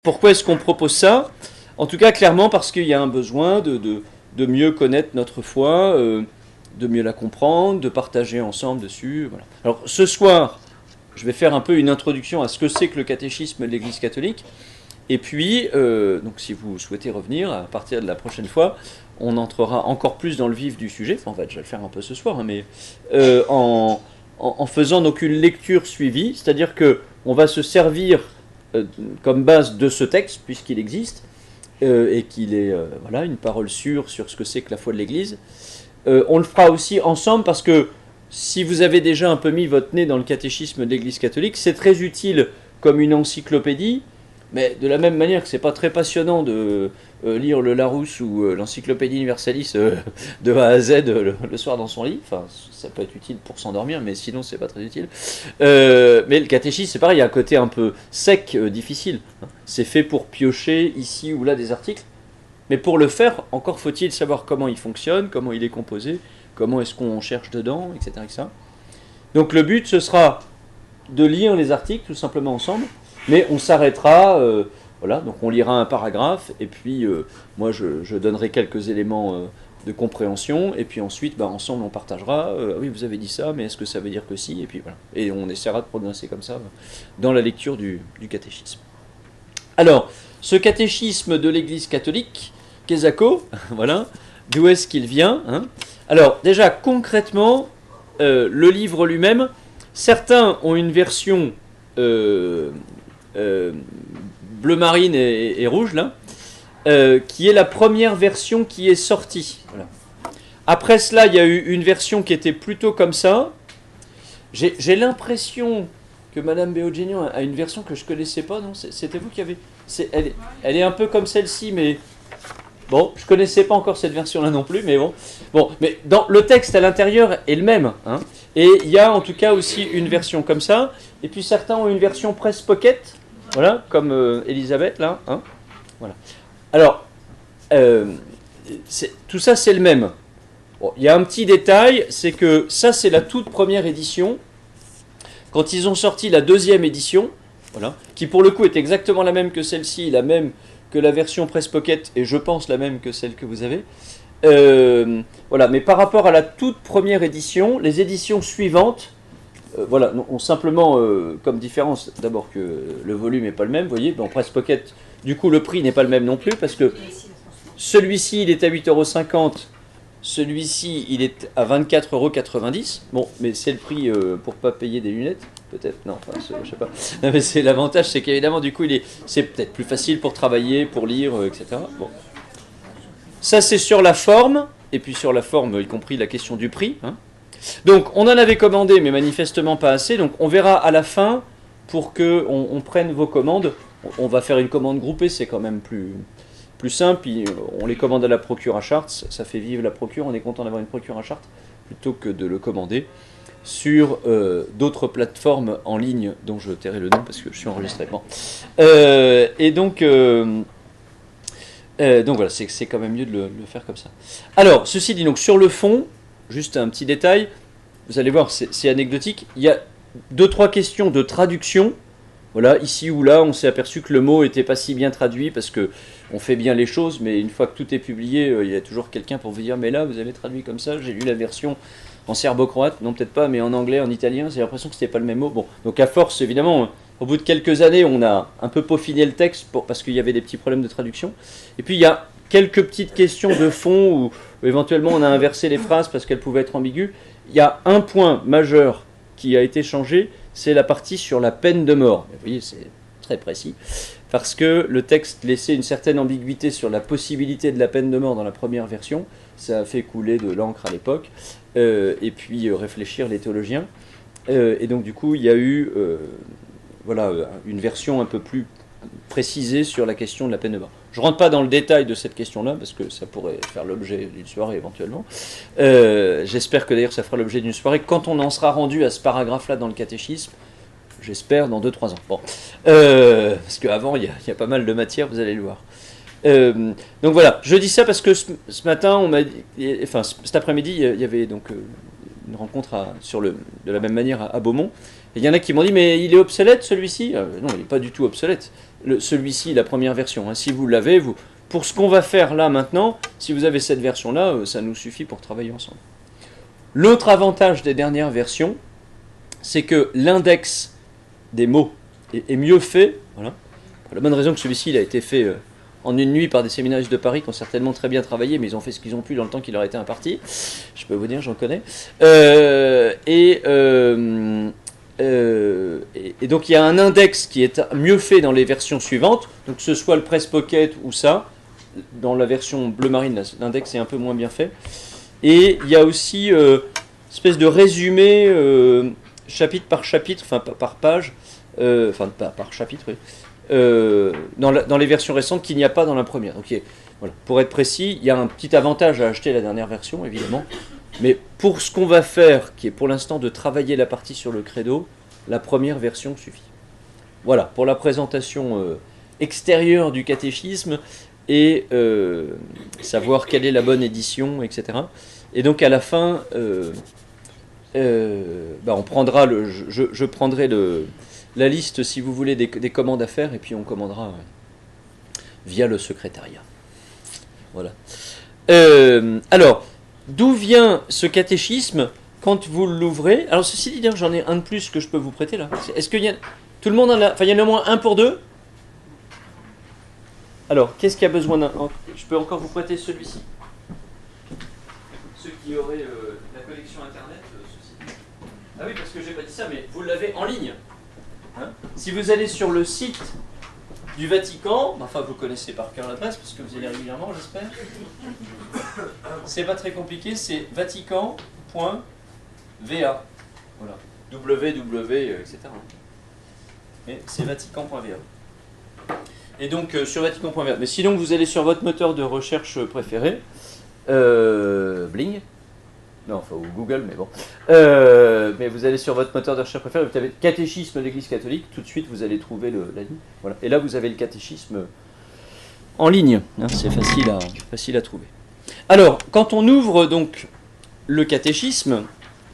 Pourquoi est-ce qu'on propose ça? En tout cas, clairement, parce qu'il y a un besoin de mieux connaître notre foi, de mieux la comprendre, de partager ensemble dessus. Voilà. Alors, ce soir, je vais faire un peu une introduction à ce que c'est que le catéchisme de l'Église catholique. Et puis, donc si vous souhaitez revenir, à partir de la prochaine fois, on entrera encore plus dans le vif du sujet. Enfin, en fait, je vais le faire un peu ce soir, hein, mais en faisant donc une lecture suivie, c'est-à-dire qu'on va se servir comme base de ce texte, puisqu'il existe, et qu'il est voilà, une parole sûre sur ce que c'est que la foi de l'Église. On le fera aussi ensemble parce que si vous avez déjà un peu mis votre nez dans le catéchisme de l'Église catholique, c'est très utile comme une encyclopédie, mais de la même manière que c'est pas très passionnant de lire le Larousse ou l'Encyclopédie Universalis de A à Z le soir dans son lit. Enfin, ça peut être utile pour s'endormir, mais sinon c'est pas très utile. Mais le catéchisme, c'est pareil, il y a un côté un peu sec, difficile. C'est fait pour piocher ici ou là des articles. Mais pour le faire, encore faut-il savoir comment il fonctionne, comment il est composé, comment est-ce qu'on cherche dedans, etc., etc. Donc le but, ce sera de lire les articles tout simplement ensemble, mais on s'arrêtera, voilà, donc on lira un paragraphe, et puis moi je donnerai quelques éléments de compréhension, et puis ensuite ensemble on partagera, oui vous avez dit ça, mais est-ce que ça veut dire que si, et puis voilà, et on essaiera de progresser comme ça dans la lecture du catéchisme. Alors, ce catéchisme de l'Église catholique, Kesako, voilà, d'où est-ce qu'il vient, hein? Alors déjà concrètement, le livre lui-même, certains ont une version bleu marine et rouge, là, qui est la première version qui est sortie. Voilà. Après cela, il y a eu une version qui était plutôt comme ça. J'ai l'impression que Madame Béogénian a une version que je ne connaissais pas, non? C'était vous qui avez... Elle est un peu comme celle-ci, mais... Bon, je ne connaissais pas encore cette version-là non plus, mais bon. Bon, mais dans le texte à l'intérieur est le même, hein. Et il y a en tout cas aussi une version comme ça. Et puis certains ont une version presse pocket, voilà, comme Elisabeth là, hein. Voilà. Alors, tout ça c'est le même. Bon, il y a un petit détail, c'est que ça c'est la toute première édition. Quand ils ont sorti la deuxième édition, voilà, qui pour le coup est exactement la même que celle-ci, la même que la version Press Pocket, et je pense la même que celle que vous avez. Voilà, mais par rapport à la toute première édition, les éditions suivantes, voilà, ont simplement comme différence, d'abord que le volume n'est pas le même, vous voyez, dans Press Pocket, du coup le prix n'est pas le même non plus, parce que celui-ci il est à 8,50 €, celui-ci il est à 24,90 €, bon, mais c'est le prix pour pas payer des lunettes. Peut-être, non, enfin, je sais pas. Non, mais c'est l'avantage, c'est qu'évidemment, du coup, c'est peut-être plus facile pour travailler, pour lire, etc. Bon. Ça, c'est sur la forme, et puis sur la forme, y compris la question du prix, hein. Donc, on en avait commandé, mais manifestement pas assez. Donc, on verra à la fin, pour qu'on prenne vos commandes. On va faire une commande groupée, c'est quand même plus simple. Puis, on les commande à la procure à Chartres, ça fait vivre la procure. On est content d'avoir une procure à Chartres, plutôt que de le commander sur d'autres plateformes en ligne dont je tairai le nom parce que je suis enregistré. Bon. Et donc voilà, c'est quand même mieux de le faire comme ça. Alors, ceci dit, donc sur le fond, juste un petit détail, vous allez voir, c'est anecdotique, il y a 2-3 questions de traduction. Voilà, ici ou là, on s'est aperçu que le mot n'était pas si bien traduit parce que on fait bien les choses, mais une fois que tout est publié, il y a toujours quelqu'un pour vous dire « mais là, vous avez traduit comme ça, j'ai lu la version en serbo-croate, non peut-être pas, mais en anglais, en italien, j'ai l'impression que c'était pas le même mot. » Bon, donc à force, évidemment, au bout de quelques années, on a un peu peaufiné le texte parce qu'il y avait des petits problèmes de traduction. Et puis il y a quelques petites questions de fond où éventuellement on a inversé les phrases parce qu'elles pouvaient être ambiguës. Il y a un point majeur qui a été changé, c'est la partie sur la peine de mort. Vous voyez, c'est très précis, parce que le texte laissait une certaine ambiguïté sur la possibilité de la peine de mort dans la première version. Ça a fait couler de l'encre à l'époque, et puis réfléchir les théologiens. Et donc du coup, il y a eu voilà, une version un peu plus précisée sur la question de la peine de mort. Je ne rentre pas dans le détail de cette question-là, parce que ça pourrait faire l'objet d'une soirée éventuellement. J'espère que d'ailleurs ça fera l'objet d'une soirée quand on en sera rendu à ce paragraphe-là dans le catéchisme. J'espère dans 2-3 ans. Bon. Parce qu'avant, il y a pas mal de matière, vous allez le voir. Donc voilà, je dis ça parce que ce matin, on m'a dit, enfin cet après-midi, il y avait donc une rencontre de la même manière à Beaumont. Et il y en a qui m'ont dit, mais il est obsolète celui-ci? Non, il n'est pas du tout obsolète. celui-ci, la première version. Hein. Si vous l'avez, vous, pour ce qu'on va faire là maintenant, si vous avez cette version-là, ça nous suffit pour travailler ensemble. L'autre avantage des dernières versions, c'est que l'index des mots est mieux fait. Voilà. Pour la bonne raison que celui-ci il a été fait en une nuit par des séminaristes de Paris qui ont certainement très bien travaillé, mais ils ont fait ce qu'ils ont pu dans le temps qui leur a été imparti. Je peux vous dire, j'en connais. Et donc il y a un index qui est mieux fait dans les versions suivantes, donc que ce soit le Press Pocket ou ça. Dans la version bleu marine, l'index est un peu moins bien fait. Et il y a aussi une espèce de résumé chapitre par chapitre, enfin par page, enfin par chapitre, oui, dans les versions récentes qu'il n'y a pas dans la première. Donc, voilà. Pour être précis, il y a un petit avantage à acheter la dernière version, évidemment. Mais pour ce qu'on va faire, qui est pour l'instant de travailler la partie sur le credo, la première version suffit. Voilà, pour la présentation extérieure du catéchisme et savoir quelle est la bonne édition, etc. Et donc à la fin, on prendra je prendrai la liste, si vous voulez, des commandes à faire, et puis on commandera via le secrétariat. Voilà. Alors, d'où vient ce catéchisme quand vous l'ouvrez? Alors, ceci dit, j'en ai un de plus que je peux vous prêter là. Est-ce qu'il y a... Tout le monde en a... Enfin, il y en a au moins un pour deux? Alors, qu'est-ce qu'il y a besoin d'un... Je peux encore vous prêter celui-ci. Ceux qui auraient la connexion Internet, ceci. Ah oui, parce que j'ai pas dit ça, mais vous l'avez en ligne. Hein, si vous allez sur le site du Vatican, enfin vous connaissez par cœur l'adresse, parce que vous allez régulièrement, j'espère. C'est pas très compliqué, c'est vatican.va. Voilà. www, etc. Mais c'est vatican.va. Et donc sur vatican.va. Mais sinon, vous allez sur votre moteur de recherche préféré, Bling. Non, enfin, ou Google, mais bon. Mais vous allez sur votre moteur de recherche préféré, vous avez catéchisme de l'Église catholique, tout de suite vous allez trouver la ligne. Voilà. Et là, vous avez le catéchisme en ligne. Hein, c'est facile à trouver. Alors, quand on ouvre donc le catéchisme,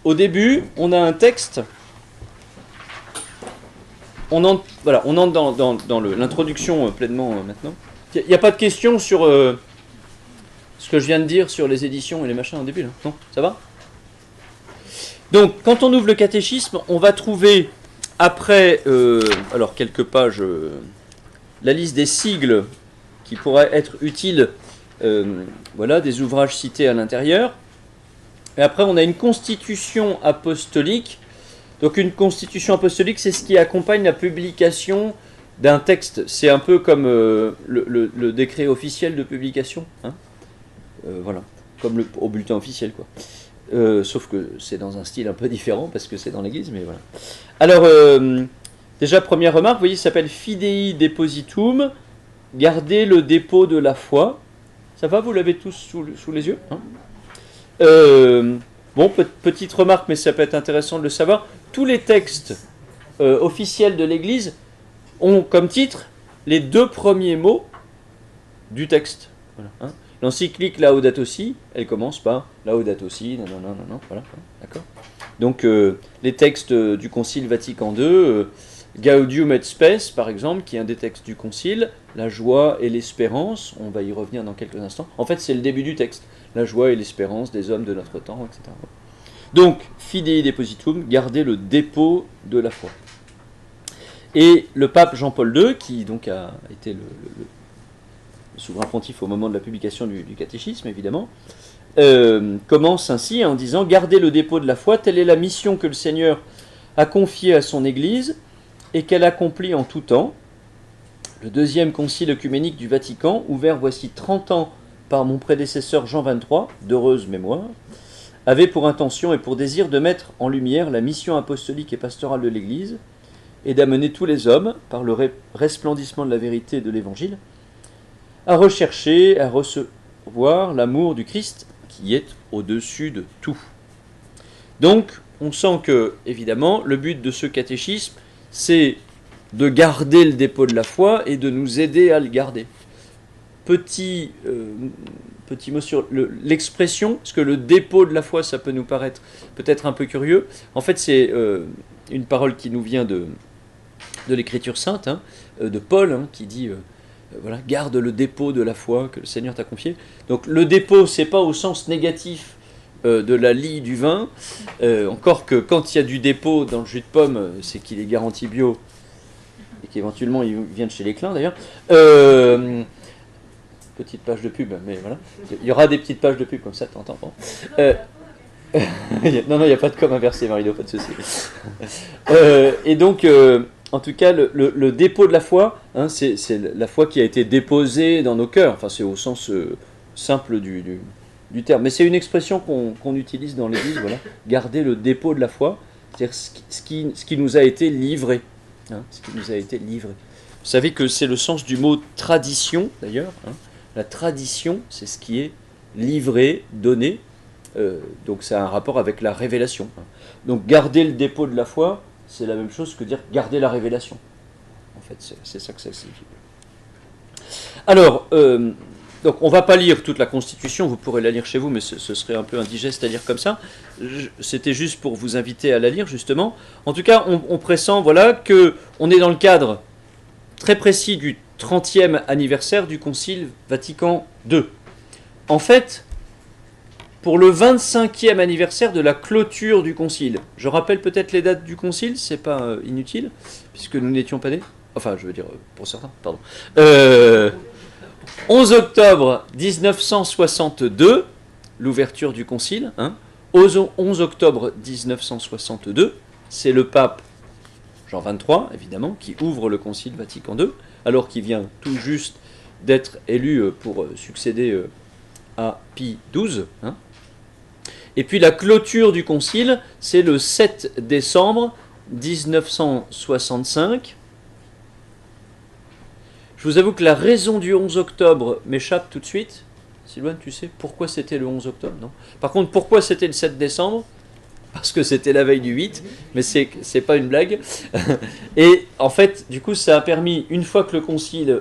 au début, on a un texte. On entre dans l'introduction pleinement maintenant. Il n'y a pas de questions sur ce que je viens de dire sur les éditions et les machins au début, là. Non, ça va? Donc, quand on ouvre le catéchisme, on va trouver, après, alors quelques pages, la liste des sigles qui pourraient être utiles, voilà, des ouvrages cités à l'intérieur. Et après, on a une constitution apostolique. Donc, une constitution apostolique, c'est ce qui accompagne la publication d'un texte. C'est un peu comme le décret officiel de publication, hein. Voilà, comme au bulletin officiel, quoi. Sauf que c'est dans un style un peu différent parce que c'est dans l'église, mais voilà. Alors, déjà, première remarque, vous voyez, ça s'appelle Fidei Depositum, garder le dépôt de la foi. Ça va, vous l'avez tous sous les yeux, hein? Bon, petite remarque, mais ça peut être intéressant de le savoir. Tous les textes officiels de l'église ont comme titre les deux premiers mots du texte. Voilà, hein. L'encyclique Laudato Si, elle commence par Laudato Si, non, voilà, d'accord. Donc les textes du Concile Vatican II, Gaudium et Spes, par exemple, qui est un des textes du Concile, la joie et l'espérance, on va y revenir dans quelques instants. En fait, c'est le début du texte, la joie et l'espérance des hommes de notre temps, etc. Donc, Fidei Depositum, garder le dépôt de la foi. Et le pape Jean-Paul II, qui donc a été le souverain pontife au moment de la publication du catéchisme, évidemment, commence ainsi en disant « Gardez le dépôt de la foi, telle est la mission que le Seigneur a confiée à son Église et qu'elle accomplit en tout temps. Le deuxième concile œcuménique du Vatican, ouvert voici 30 ans par mon prédécesseur Jean XXIII, d'heureuse mémoire, avait pour intention et pour désir de mettre en lumière la mission apostolique et pastorale de l'Église et d'amener tous les hommes, par le resplendissement de la vérité de l'Évangile, à rechercher, à recevoir l'amour du Christ qui est au-dessus de tout. » Donc, on sent que, évidemment, le but de ce catéchisme, c'est de garder le dépôt de la foi et de nous aider à le garder. Petit mot sur l'expression, parce que le dépôt de la foi, ça peut nous paraître peut-être un peu curieux. En fait, c'est une parole qui nous vient de l'Écriture sainte, hein. de Paul, hein, qui dit voilà, garde le dépôt de la foi que le Seigneur t'a confié. Donc le dépôt, c'est pas au sens négatif de la lie du vin, encore que quand il y a du dépôt dans le jus de pomme, c'est qu'il est garanti bio, et qu'éventuellement il vient de chez les Klein d'ailleurs. Petite page de pub, mais voilà. Il y aura des petites pages de pub comme ça, t'entends pas. Non, il n'y a pas de com inversé, Marino, pas de souci. Et donc, en tout cas, le dépôt de la foi, hein, c'est la foi qui a été déposée dans nos cœurs. Enfin, c'est au sens simple du terme. Mais c'est une expression qu'on utilise dans l'Église, voilà. Garder le dépôt de la foi, c'est-à-dire ce qui nous a été livré. Hein, ce qui nous a été livré. Vous savez que c'est le sens du mot tradition, d'ailleurs. Hein. La tradition, c'est ce qui est livré, donné. Donc ça a un rapport avec la révélation. Donc garder le dépôt de la foi, c'est la même chose que dire garder la révélation. En fait, c'est ça que ça signifie. Alors, donc on ne va pas lire toute la Constitution, vous pourrez la lire chez vous, mais ce serait un peu indigeste à lire comme ça. C'était juste pour vous inviter à la lire, justement. En tout cas, on pressent, voilà, qu'on est dans le cadre très précis du 30e anniversaire du Concile Vatican II. En fait, pour le 25e anniversaire de la clôture du Concile. Je rappelle peut-être les dates du Concile, c'est pas inutile, puisque nous n'étions pas nés. Enfin, je veux dire, pour certains, pardon. 11 octobre 1962, l'ouverture du Concile. Hein. 11 octobre 1962, c'est le pape Jean XXIII, évidemment, qui ouvre le Concile Vatican II, alors qu'il vient tout juste d'être élu pour succéder à Pie XII. Hein. Et puis la clôture du Concile, c'est le 7 décembre 1965. Je vous avoue que la raison du 11 octobre m'échappe tout de suite. Sylvain, tu sais pourquoi c'était le 11 octobre, non? Par contre, pourquoi c'était le 7 décembre? Parce que c'était la veille du 8, mais c'est pas une blague. Et en fait, du coup, ça a permis, une fois que le Concile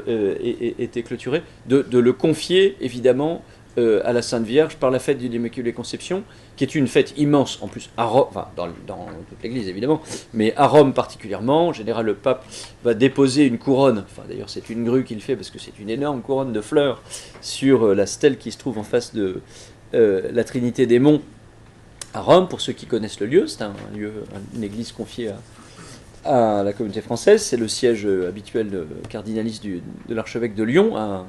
était clôturé, de le confier, évidemment, à la Sainte Vierge par la fête de l'Immaculée Conception, qui est une fête immense en plus, à Rome, enfin dans toute l'Église évidemment, mais à Rome particulièrement. En général, le pape va déposer une couronne, enfin d'ailleurs c'est une grue qu'il fait parce que c'est une énorme couronne de fleurs sur la stèle qui se trouve en face de la Trinité des Monts à Rome, pour ceux qui connaissent le lieu. C'est un lieu, une église confiée à la communauté française. C'est le siège habituel cardinaliste de l'archevêque de Lyon à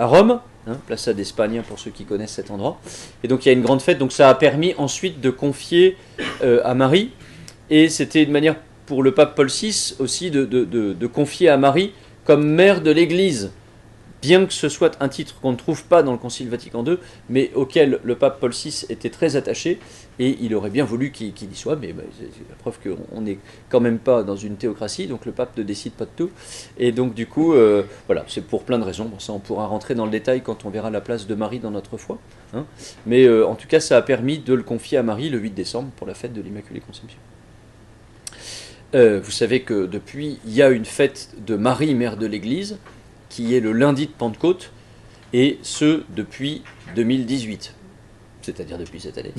Rome, hein, Plaza d'Espagne pour ceux qui connaissent cet endroit. Et donc il y a une grande fête, donc ça a permis ensuite de confier à Marie, et c'était une manière pour le pape Paul VI aussi de confier à Marie comme mère de l'Église, bien que ce soit un titre qu'on ne trouve pas dans le Concile Vatican II, mais auquel le pape Paul VI était très attaché, et il aurait bien voulu qu'il y soit, mais c'est la preuve qu'on n'est quand même pas dans une théocratie, donc le pape ne décide pas de tout. Et donc du coup, voilà, c'est pour plein de raisons. Bon, ça, on pourra rentrer dans le détail quand on verra la place de Marie dans notre foi. Hein. Mais en tout cas, ça a permis de le confier à Marie le 8 décembre pour la fête de l'Immaculée Conception. Vous savez que depuis, il y a une fête de Marie, mère de l'Église, qui est le lundi de Pentecôte, et ce depuis 2018. C'est-à-dire depuis cette année.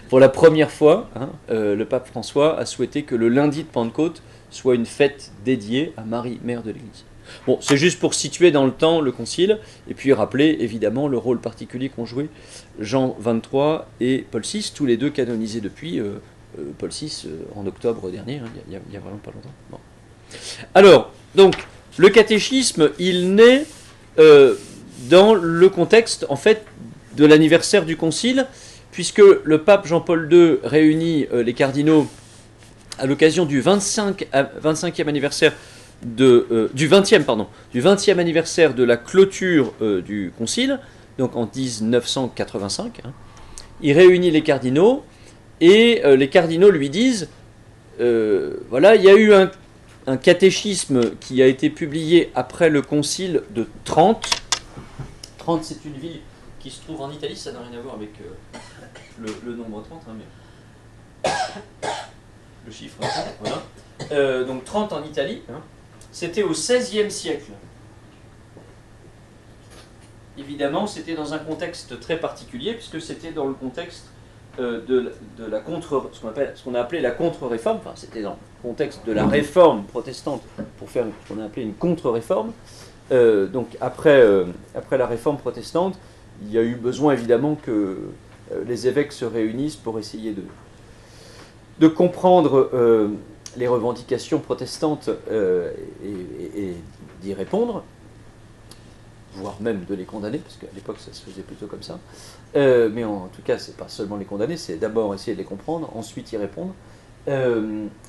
Pour la première fois, hein, le pape François a souhaité que le lundi de Pentecôte soit une fête dédiée à Marie, mère de l'Église. Bon, c'est juste pour situer dans le temps le concile, et puis rappeler évidemment le rôle particulier qu'ont joué Jean XXIII et Paul VI, tous les deux canonisés depuis Paul VI en octobre dernier, hein, il y a vraiment pas longtemps. Bon. Alors, donc, le catéchisme, il naît dans le contexte, en fait, de l'anniversaire du Concile, puisque le pape Jean-Paul II réunit les cardinaux à l'occasion du 25e anniversaire du 20e anniversaire de la clôture du Concile, donc en 1985. Hein. Il réunit les cardinaux, et les cardinaux lui disent, voilà, il y a eu un catéchisme qui a été publié après le Concile de Trente. Trente, c'est une ville qui se trouve en Italie, ça n'a rien à voir avec le nombre 30, hein, mais le chiffre 30, voilà. Donc 30 en Italie, hein. C'était au XVIe siècle. Évidemment, c'était dans un contexte très particulier, puisque c'était dans le contexte de la contre, ce qu'on a appelé la contre-réforme, enfin c'était dans le contexte de la réforme protestante pour faire ce qu'on a appelé une contre-réforme. Donc après la réforme protestante, il y a eu besoin évidemment que les évêques se réunissent pour essayer de comprendre les revendications protestantes et d'y répondre, voire même de les condamner, parce qu'à l'époque ça se faisait plutôt comme ça. Mais en tout cas, c'est pas seulement les condamner, c'est d'abord essayer de les comprendre, ensuite y répondre.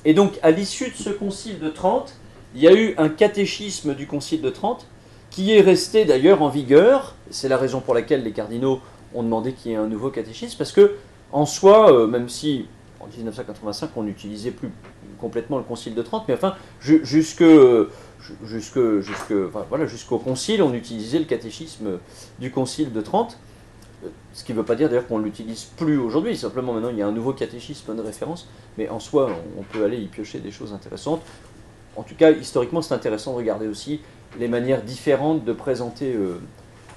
Et donc, à l'issue de ce concile de Trente, il y a eu un catéchisme du concile de Trente qui est resté d'ailleurs en vigueur. C'est la raison pour laquelle les cardinaux ont demandé qu'il y ait un nouveau catéchisme, parce que en soi, même si en 1985 on n'utilisait plus complètement le concile de Trente, mais enfin jusqu'au concile on utilisait le catéchisme du concile de Trente, ce qui ne veut pas dire d'ailleurs qu'on ne l'utilise plus aujourd'hui, simplement maintenant il y a un nouveau catéchisme de référence, mais en soi on peut aller y piocher des choses intéressantes. En tout cas, historiquement, c'est intéressant de regarder aussi les manières différentes de présenter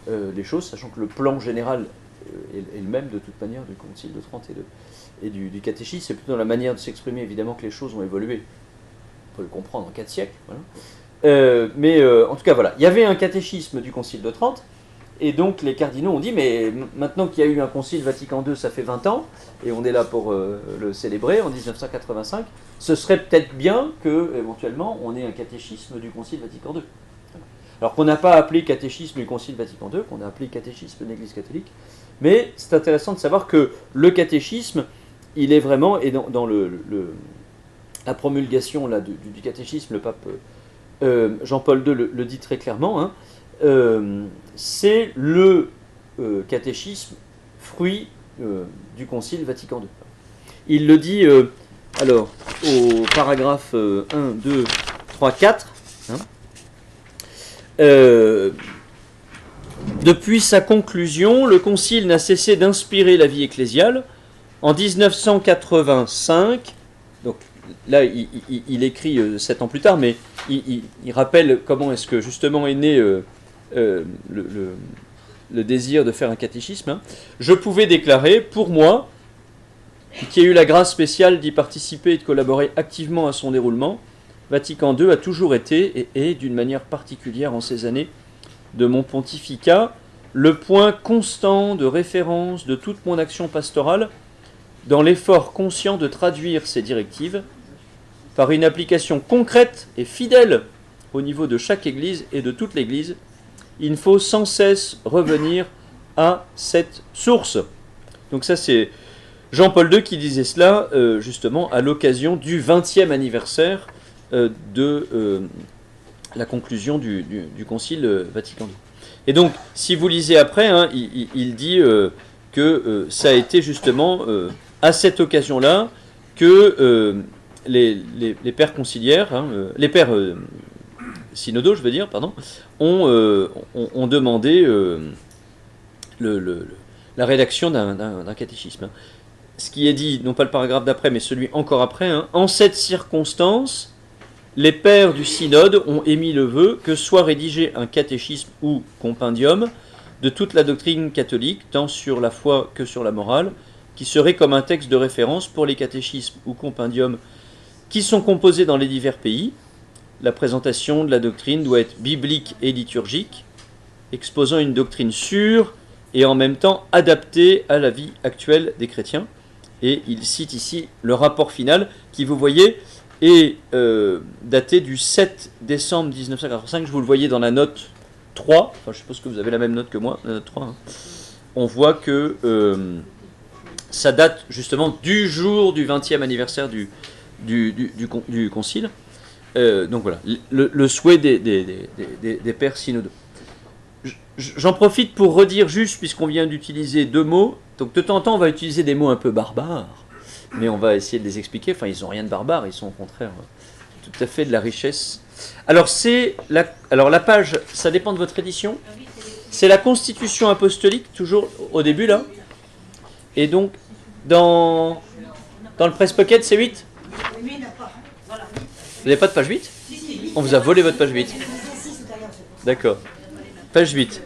les choses, sachant que le plan général est le même de toute manière du concile de Trente et du catéchisme. C'est plutôt dans la manière de s'exprimer, évidemment, que les choses ont évolué. On peut le comprendre en 4 siècles. Voilà. Mais en tout cas, voilà. Il y avait un catéchisme du concile de Trente, et donc les cardinaux ont dit, mais maintenant qu'il y a eu un concile Vatican II, ça fait 20 ans, et on est là pour le célébrer en 1985, ce serait peut-être bien que, éventuellement, on ait un catéchisme du concile Vatican II. Alors qu'on n'a pas appelé catéchisme du concile Vatican II, qu'on a appelé catéchisme de l'Église catholique, mais c'est intéressant de savoir que le catéchisme, il est vraiment, et dans la promulgation là, du catéchisme, le pape Jean-Paul II le dit très clairement, hein, c'est le catéchisme fruit du concile Vatican II. Il le dit alors au paragraphe 1, 2, 3, 4. Hein, depuis sa conclusion, le concile n'a cessé d'inspirer la vie ecclésiale. En 1985, donc là il écrit 7 ans plus tard, mais il rappelle comment est-ce que justement est né le désir de faire un catéchisme. Hein. Je pouvais déclarer, pour moi, qui ai eu la grâce spéciale d'y participer et de collaborer activement à son déroulement, Vatican II a toujours été, et est d'une manière particulière en ces années de mon pontificat, le point constant de référence de toute mon action pastorale dans l'effort conscient de traduire ces directives par une application concrète et fidèle au niveau de chaque Église et de toute l'Église. Il faut sans cesse revenir à cette source. Donc ça c'est Jean-Paul II qui disait cela justement à l'occasion du 20e anniversaire de la conclusion du Concile Vatican II. Et donc, si vous lisez après, hein, il dit que ça a été justement à cette occasion-là que les pères conciliaires, hein, les pères synodaux, je veux dire, pardon, ont demandé la rédaction d'un catéchisme. Hein. Ce qui est dit, non pas le paragraphe d'après, mais celui encore après, hein, en cette circonstance, les pères du synode ont émis le vœu que soit rédigé un catéchisme ou compendium de toute la doctrine catholique, tant sur la foi que sur la morale, qui serait comme un texte de référence pour les catéchismes ou compendiums qui sont composés dans les divers pays. La présentation de la doctrine doit être biblique et liturgique, exposant une doctrine sûre et en même temps adaptée à la vie actuelle des chrétiens. Et il cite ici le rapport final qui, vous voyez, est daté du 7 décembre 1985. Je vous le voyez dans la note 3. Enfin, je suppose que vous avez la même note que moi, la note 3. Hein. On voit que ça date justement du jour du 20e anniversaire du concile. Donc voilà, le souhait des pères synodaux. J'en profite pour redire juste, puisqu'on vient d'utiliser 2 mots. Donc de temps en temps, on va utiliser des mots un peu barbares, mais on va essayer de les expliquer. Enfin, ils n'ont rien de barbare, ils sont au contraire tout à fait de la richesse. Alors, la page, ça dépend de votre édition. C'est la Constitution apostolique, toujours au début, là. Et donc, dans le Presse Pocket, c'est 8 ? Vous n'avez pas de page 8 ? On vous a volé votre page 8. D'accord. Page 8.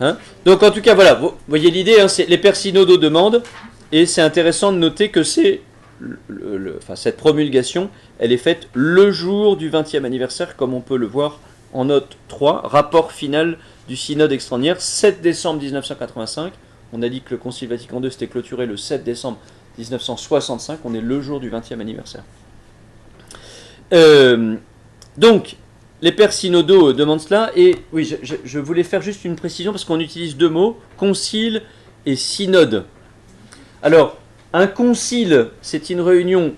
Hein ? Donc en tout cas, voilà, vous voyez l'idée, hein, c'est les pères synodaux demandent Et c'est intéressant de noter que c'est cette promulgation, elle est faite le jour du 20e anniversaire, comme on peut le voir en note 3, rapport final du synode extraordinaire, 7 décembre 1985. On a dit que le Concile Vatican II s'était clôturé le 7 décembre 1965, on est le jour du 20e anniversaire. Donc, les pères synodaux demandent cela, et oui, je voulais faire juste une précision, parce qu'on utilise deux mots, concile et synode. Alors, un concile, c'est une réunion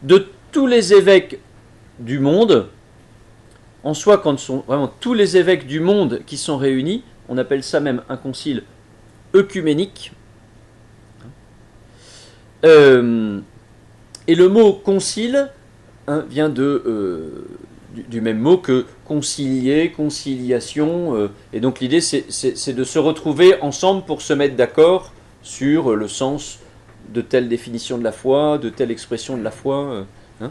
de tous les évêques du monde. En soi, quand ce sont vraiment tous les évêques du monde qui sont réunis, on appelle ça même un concile œcuménique. Et le mot concile vient du même mot que concilier, conciliation. Et donc l'idée, c'est de se retrouver ensemble pour se mettre d'accord sur le sens de telle définition de la foi, de telle expression de la foi.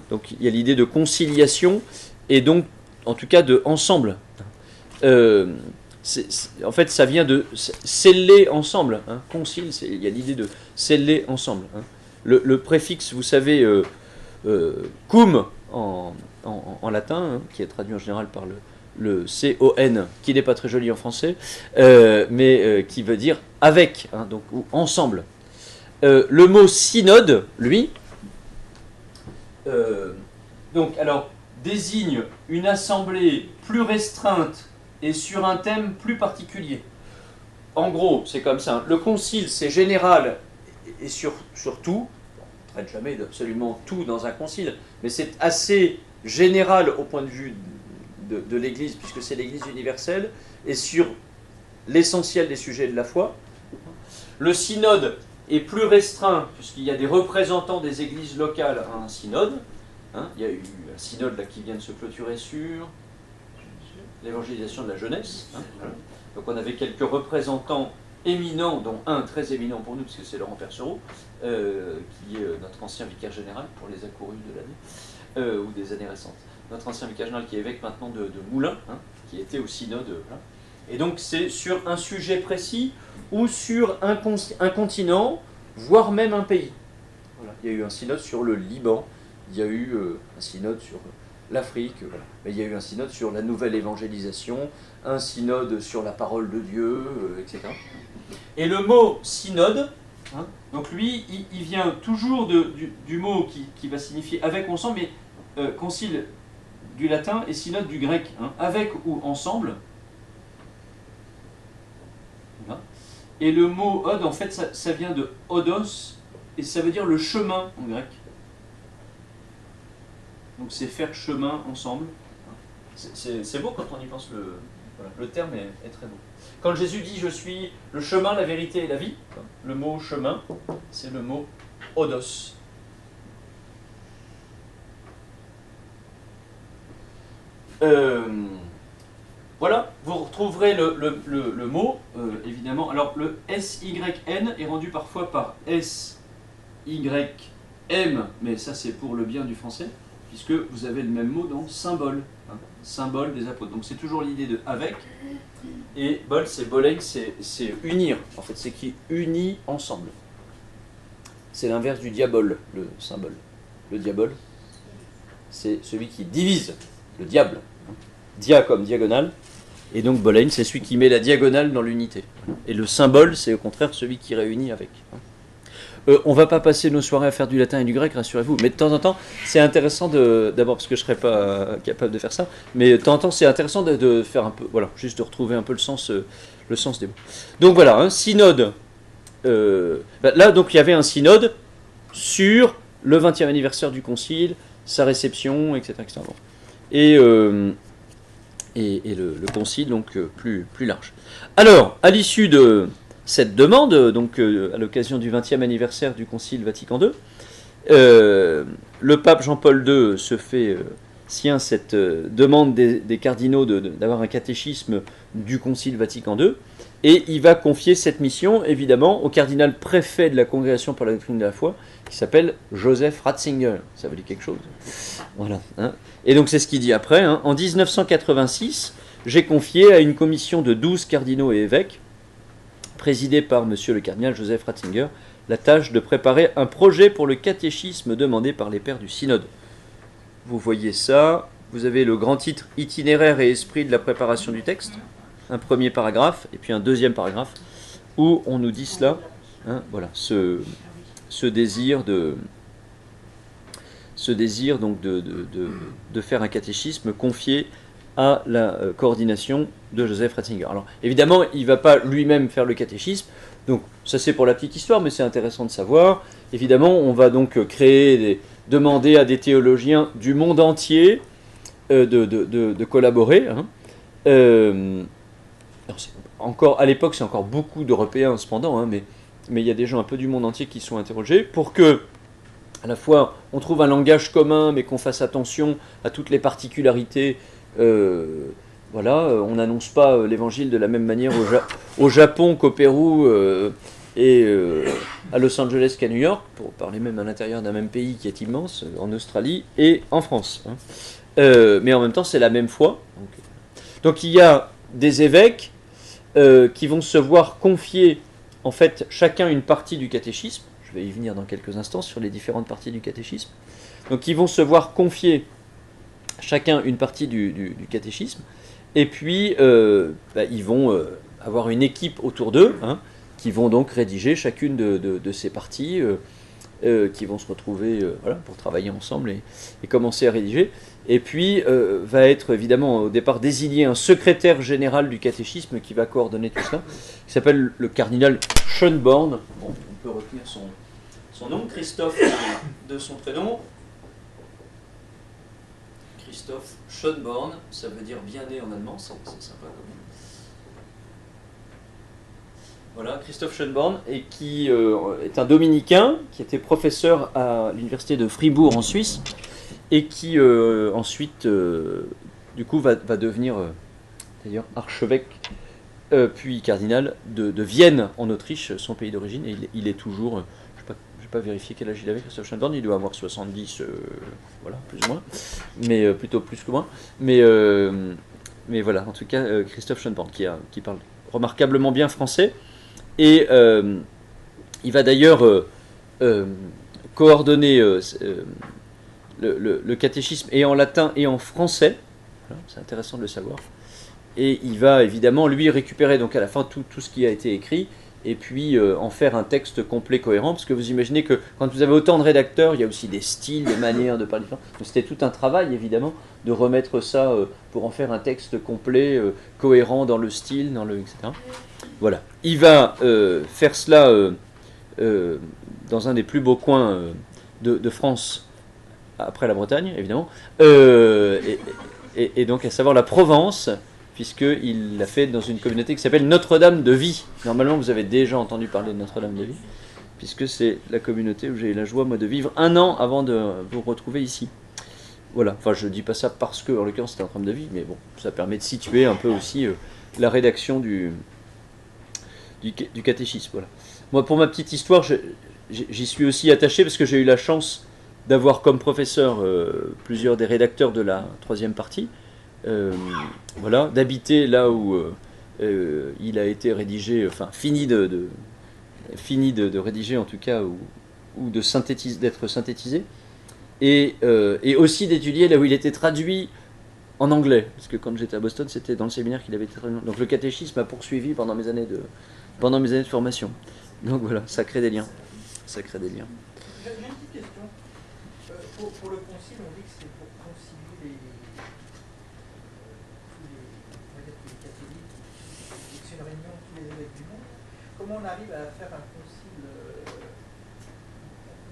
Donc il y a l'idée de conciliation et donc en tout cas de ensemble. En fait, ça vient de sceller ensemble. Concile, il y a l'idée de sceller ensemble. Le préfixe, vous savez, cum en latin, qui est traduit en général par le C-O-N, qui n'est pas très joli en français, mais qui veut dire avec, donc ou ensemble. Le mot synode, lui, alors, désigne une assemblée plus restreinte et sur un thème plus particulier. En gros, c'est comme ça. Le concile, c'est général et sur tout. On ne traite jamais d'absolument tout dans un concile, mais c'est assez général au point de vue de l'Église, puisque c'est l'Église universelle, et sur l'essentiel des sujets de la foi. Le synode est plus restreint, puisqu'il y a des représentants des églises locales à un synode. Il y a eu un synode là, qui vient de se clôturer sur l'évangélisation de la jeunesse. Voilà. Donc on avait quelques représentants éminents, dont un très éminent pour nous, parce que c'est Laurent Percereau, qui est notre ancien vicaire général pour les accourus de l'année, ou des années récentes. Notre ancien vicaire général qui est évêque maintenant de Moulins, qui était au synode. Voilà. Et donc c'est sur un sujet précis ou sur un continent, voire même un pays. Voilà. Il y a eu un synode sur le Liban, il y a eu un synode sur l'Afrique, voilà. Mais il y a eu un synode sur la nouvelle évangélisation, un synode sur la parole de Dieu, etc. Et le mot synode, donc lui, il vient toujours du mot qui va signifier avec ou ensemble, mais concile du latin et synode du grec, avec ou ensemble. Et le mot od, en fait, ça vient de odos, et ça veut dire le chemin en grec. Donc c'est faire chemin ensemble. C'est beau quand on y pense, le terme est très beau. Quand Jésus dit « je suis le chemin, la vérité et la vie », le mot chemin, c'est le mot odos. Voilà, vous retrouverez le mot, évidemment. Alors, le S-Y-N est rendu parfois par S-Y-M, mais ça c'est pour le bien du français, puisque vous avez le même mot dans symbole, symbole des apôtres. Donc c'est toujours l'idée de avec, et bol, c'est boleng, c'est unir, en fait, c'est qui unit ensemble. C'est l'inverse du diabole, le symbole. Le diabole, c'est celui qui divise, le diable. Dia comme diagonale. Et donc Bolaigne, c'est celui qui met la diagonale dans l'unité. Et le symbole, c'est au contraire celui qui réunit avec. On ne va pas passer nos soirées à faire du latin et du grec, rassurez-vous. Mais de temps en temps, c'est intéressant d'abord parce que je ne serais pas capable de faire ça, mais de temps en temps, c'est intéressant de faire un peu, voilà, juste de retrouver un peu le sens des mots. Donc voilà, un synode. Là, donc il y avait un synode sur le 20e anniversaire du Concile, sa réception, etc. etc. Et le concile, donc plus large. Alors, à l'issue de cette demande, donc à l'occasion du 20e anniversaire du Concile Vatican II, le pape Jean-Paul II se fait sien cette demande des cardinaux d'avoir un catéchisme du Concile Vatican II, et il va confier cette mission, évidemment, au cardinal préfet de la Congrégation pour la doctrine de la foi, qui s'appelle Joseph Ratzinger. Ça veut dire quelque chose. Voilà. Et donc c'est ce qu'il dit après. En 1986, j'ai confié à une commission de 12 cardinaux et évêques, présidée par monsieur le cardinal Joseph Ratzinger, la tâche de préparer un projet pour le catéchisme demandé par les pères du synode. Vous voyez ça, vous avez le grand titre « Itinéraire et esprit de la préparation du texte », un premier paragraphe, et puis un deuxième paragraphe, où on nous dit cela, hein, voilà, ce désir donc de faire un catéchisme confié à la coordination de Joseph Ratzinger. Alors évidemment, il ne va pas lui-même faire le catéchisme, donc ça c'est pour la petite histoire, mais c'est intéressant de savoir. Évidemment, on va donc demander à des théologiens du monde entier de collaborer. Hein. Encore, à l'époque, c'est encore beaucoup d'Européens cependant, hein, mais il y a des gens un peu du monde entier qui sont interrogés pour que, à la fois, on trouve un langage commun, mais qu'on fasse attention à toutes les particularités. Voilà, on n'annonce pas l'évangile de la même manière au Japon qu'au Pérou et à Los Angeles qu'à New York, pour parler même à l'intérieur d'un même pays qui est immense, en Australie et en France. Hein. Mais en même temps, c'est la même foi. Donc il y a des évêques qui vont se voir confier, en fait, chacun une partie du catéchisme. Je vais y venir dans quelques instants sur les différentes parties du catéchisme. Donc ils vont se voir confier chacun une partie du catéchisme, et puis ils vont avoir une équipe autour d'eux, hein, qui vont donc rédiger chacune de ces parties, qui vont se retrouver voilà, pour travailler ensemble et commencer à rédiger. Et puis va être évidemment au départ désigné un secrétaire général du catéchisme qui va coordonner tout ça, qui s'appelle le cardinal Schönborn. Bon, on peut retenir son nom, Christophe de son prénom. Christoph Schönborn, ça veut dire bien né en allemand, c'est sympa comme nom. Voilà, Christoph Schönborn, et qui est un dominicain, qui était professeur à l'université de Fribourg en Suisse, et qui ensuite, du coup, va devenir d'ailleurs archevêque, puis cardinal de Vienne en Autriche, son pays d'origine, et il est toujours... pas vérifier quel âge il avait, Christoph Schönborn, il doit avoir 70, voilà, plus ou moins, mais plutôt plus que moins. Mais voilà, en tout cas, Christoph Schönborn, qui parle remarquablement bien français, et il va d'ailleurs coordonner le catéchisme et en latin et en français, voilà, c'est intéressant de le savoir, et il va évidemment, lui, récupérer donc à la fin tout ce qui a été écrit, et puis en faire un texte complet, cohérent, parce que vous imaginez que quand vous avez autant de rédacteurs, il y a aussi des styles, des manières de parler différentes. C'était tout un travail, évidemment, de remettre ça pour en faire un texte complet, cohérent dans le style, etc. Voilà. Il va faire cela dans un des plus beaux coins de France, après la Bretagne, évidemment, et donc à savoir la Provence, puisqu'il l'a fait dans une communauté qui s'appelle Notre-Dame de Vie. Normalement, vous avez déjà entendu parler de Notre-Dame de Vie, puisque c'est la communauté où j'ai eu la joie, moi, de vivre 1 an avant de vous retrouver ici. Voilà, enfin, je ne dis pas ça parce que, en l'occurrence, c'était Notre-Dame de Vie, mais bon, ça permet de situer un peu aussi la rédaction du catéchisme. Voilà. Moi, pour ma petite histoire, j'y suis aussi attaché parce que j'ai eu la chance d'avoir comme professeur plusieurs des rédacteurs de la 3e partie. Voilà, d'habiter là où il a été rédigé, enfin fini de rédiger en tout cas, ou d'être synthétisé, et aussi d'étudier là où il était traduit en anglais, parce que quand j'étais à Boston, c'était dans le séminaire qu'il avait été traduit. Donc le catéchisme m'a poursuivi pendant mes années de formation. Donc voilà, ça crée des liens. Ça crée des liens. J'ai une petite question. Pour le concile, on dit que c'est pour concilier tous les catholiques, et que c'est une réunion de tous les évêques du monde. Comment on arrive à faire un concile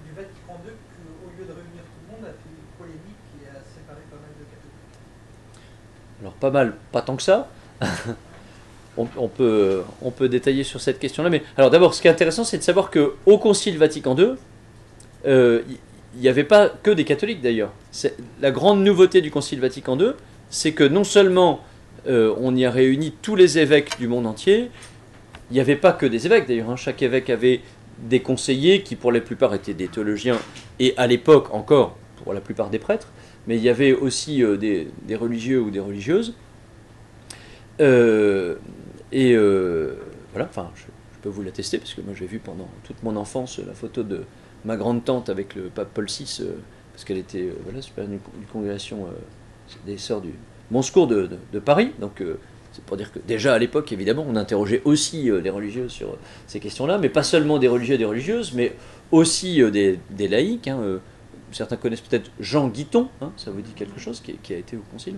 du Vatican II qu'au lieu de réunir tout le monde, a fait une polémique et a séparé pas mal de catholiques? Alors pas mal, pas tant que ça. On peut détailler sur cette question-là. Mais alors d'abord, ce qui est intéressant, c'est de savoir qu'au Concile Vatican II, il n'y avait pas que des catholiques d'ailleurs. La grande nouveauté du Concile Vatican II, c'est que non seulement on y a réuni tous les évêques du monde entier, il n'y avait pas que des évêques d'ailleurs. Hein. Chaque évêque avait des conseillers qui pour la plupart étaient des théologiens et à l'époque encore pour la plupart des prêtres, mais il y avait aussi des religieux ou des religieuses. Voilà, enfin, je peux vous l'attester, parce que moi j'ai vu pendant toute mon enfance la photo de ma grande-tante avec le pape Paul VI, parce qu'elle était voilà, super d'une congrégation des sœurs du Bon Secours de Paris, donc c'est pour dire que déjà à l'époque, évidemment, on interrogeait aussi les religieux sur ces questions-là, mais pas seulement des religieux et des religieuses, mais aussi des laïcs. Hein, certains connaissent peut-être Jean Guiton, hein, ça vous dit quelque chose, qui a été au concile.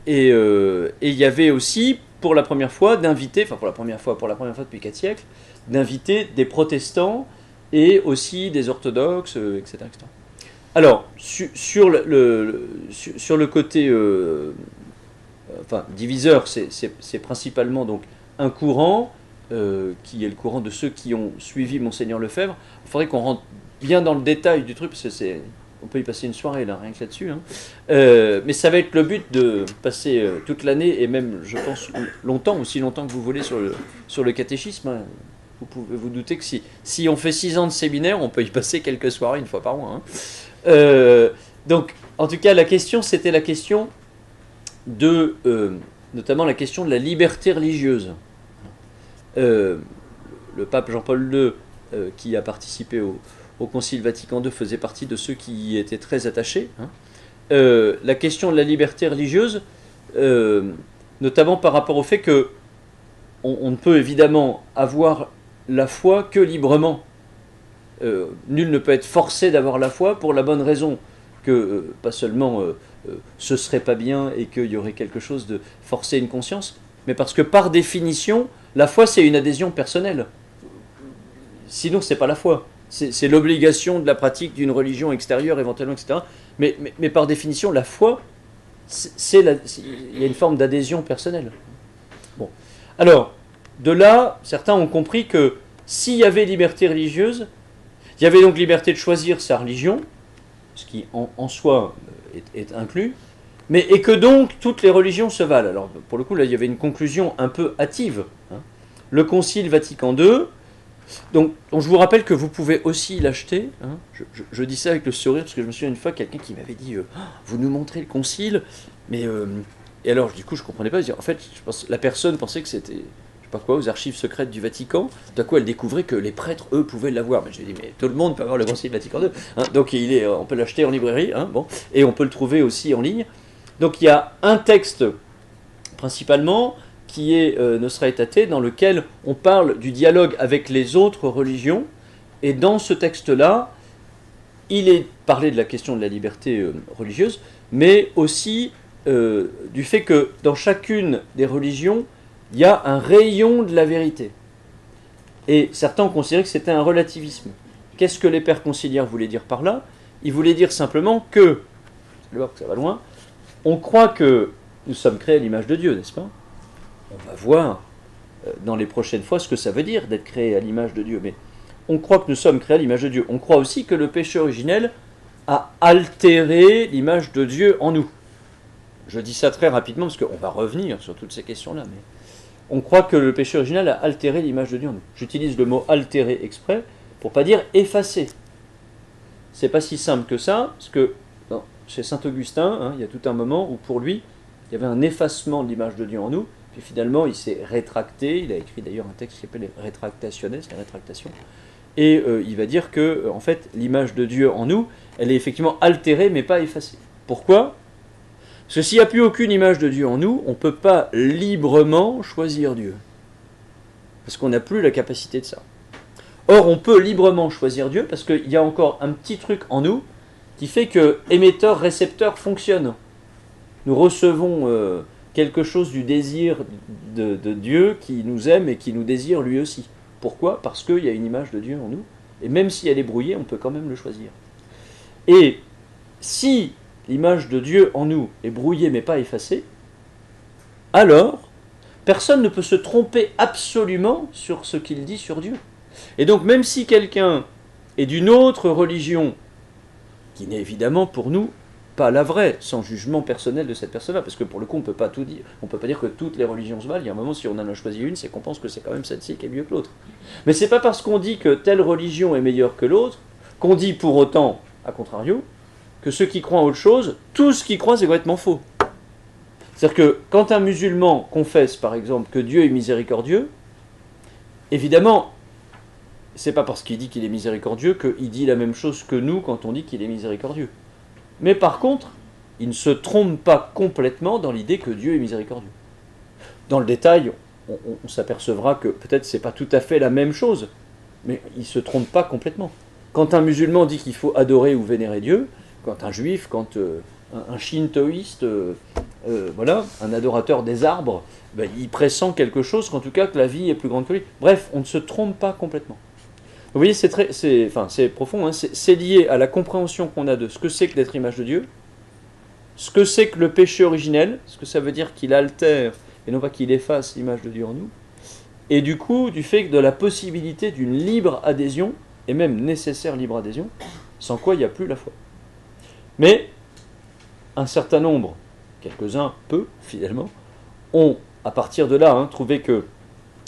Et il y avait aussi, pour la première fois, pour la première fois depuis 4 siècles, d'inviter des protestants et aussi des orthodoxes, etc., etc. Alors, sur le côté diviseur, c'est principalement donc un courant qui est le courant de ceux qui ont suivi Monseigneur Lefebvre. Il faudrait qu'on rentre bien dans le détail du truc, parce que on peut y passer une soirée là, rien que là-dessus. Hein. Mais ça va être le but de passer toute l'année, et même, je pense, longtemps, aussi longtemps que vous voulez, sur le catéchisme. Hein. Vous pouvez vous douter que si on fait 6 ans de séminaire, on peut y passer quelques soirées une fois par mois. Hein. Donc, en tout cas, la question, c'était la question de, notamment la question de la liberté religieuse. Le pape Jean-Paul II, qui a participé au Concile Vatican II, faisait partie de ceux qui y étaient très attachés. Hein. La question de la liberté religieuse, notamment par rapport au fait que on ne peut évidemment avoir la foi que librement. Nul ne peut être forcé d'avoir la foi pour la bonne raison que, pas seulement ce serait pas bien et qu'il y aurait quelque chose de forcer une conscience, mais parce que par définition, la foi c'est une adhésion personnelle. Sinon c'est pas la foi. C'est l'obligation de la pratique d'une religion extérieure éventuellement, etc. Mais par définition, la foi, il y a une forme d'adhésion personnelle. Bon. Alors, de là, certains ont compris que s'il y avait liberté religieuse, il y avait donc liberté de choisir sa religion, ce qui en soi est inclus, et que donc toutes les religions se valent. Alors, pour le coup, là, il y avait une conclusion un peu hâtive. Hein. Le Concile Vatican II, donc je vous rappelle que vous pouvez aussi l'acheter. Hein. Je dis ça avec le sourire, parce que je me souviens une fois, quelqu'un qui m'avait dit vous nous montrez le Concile, mais... Et alors, du coup, je ne comprenais pas. En fait, la personne pensait que c'était... aux archives secrètes du Vatican, d'un coup elle découvrait que les prêtres, eux, pouvaient l'avoir. Mais je lui ai dit, mais tout le monde peut avoir le Concile Vatican II. Hein, donc on peut l'acheter en librairie, hein, bon, et on peut le trouver aussi en ligne. Donc il y a un texte, principalement, qui est Nostra Aetate, dans lequel on parle du dialogue avec les autres religions, et dans ce texte-là, il est parlé de la question de la liberté religieuse, mais aussi du fait que dans chacune des religions, il y a un rayon de la vérité. Et certains ont considéré que c'était un relativisme. Qu'est-ce que les pères conciliaires voulaient dire par là? Ils voulaient dire simplement que, vous allez voir que ça va loin, on croit que nous sommes créés à l'image de Dieu, n'est-ce pas? On va voir dans les prochaines fois ce que ça veut dire d'être créé à l'image de Dieu. Mais on croit que nous sommes créés à l'image de Dieu. On croit aussi que le péché originel a altéré l'image de Dieu en nous. Je dis ça très rapidement parce qu'on va revenir sur toutes ces questions-là, mais on croit que le péché originel a altéré l'image de Dieu en nous. J'utilise le mot altérer exprès pour ne pas dire effacer. C'est pas si simple que ça, parce que chez saint Augustin, hein, il y a tout un moment où pour lui, il y avait un effacement de l'image de Dieu en nous, puis finalement il s'est rétracté, il a écrit d'ailleurs un texte qui s'appelle les Rétractationes, la rétractation, et il va dire que en fait l'image de Dieu en nous, elle est effectivement altérée mais pas effacée. Pourquoi ? Parce que s'il n'y a plus aucune image de Dieu en nous, on ne peut pas librement choisir Dieu. Parce qu'on n'a plus la capacité de ça. Or, on peut librement choisir Dieu parce qu'il y a encore un petit truc en nous qui fait que émetteur-récepteur fonctionne. Nous recevons quelque chose du désir de Dieu qui nous aime et qui nous désire lui aussi. Pourquoi ? Parce qu'il y a une image de Dieu en nous. Et même si elle est brouillée, on peut quand même le choisir. Et si l'image de Dieu en nous est brouillée mais pas effacée, alors personne ne peut se tromper absolument sur ce qu'il dit sur Dieu. Et donc même si quelqu'un est d'une autre religion, qui n'est évidemment pour nous pas la vraie, sans jugement personnel de cette personne-là, parce que pour le coup on ne peut pas tout dire, on ne peut pas dire que toutes les religions se valent. Il y a un moment, si on en a choisi une, c'est qu'on pense que c'est quand même celle-ci qui est mieux que l'autre. Mais c'est pas parce qu'on dit que telle religion est meilleure que l'autre, qu'on dit pour autant, à contrario, que ceux qui croient en autre chose, tout ce qu'ils croient, c'est complètement faux. C'est-à-dire que quand un musulman confesse, par exemple, que Dieu est miséricordieux, évidemment, c'est pas parce qu'il dit qu'il est miséricordieux qu'il dit la même chose que nous quand on dit qu'il est miséricordieux. Mais par contre, il ne se trompe pas complètement dans l'idée que Dieu est miséricordieux. Dans le détail, on s'apercevra que peut-être c'est pas tout à fait la même chose, mais il ne se trompe pas complètement. Quand un musulman dit qu'il faut adorer ou vénérer Dieu, quand un juif, quand un shintoïste, voilà, un adorateur des arbres, ben, il pressent quelque chose, qu'en tout cas que la vie est plus grande que lui. Bref, on ne se trompe pas complètement. Vous voyez, c'est profond, hein, c'est lié à la compréhension qu'on a de ce que c'est que d'être image de Dieu, ce que c'est que le péché originel, ce que ça veut dire qu'il altère, et non pas qu'il efface l'image de Dieu en nous, et du coup, du fait de la possibilité d'une libre adhésion, et même nécessaire libre adhésion, sans quoi il n'y a plus la foi. Mais un certain nombre, quelques-uns, peu finalement, ont, à partir de là, trouvé que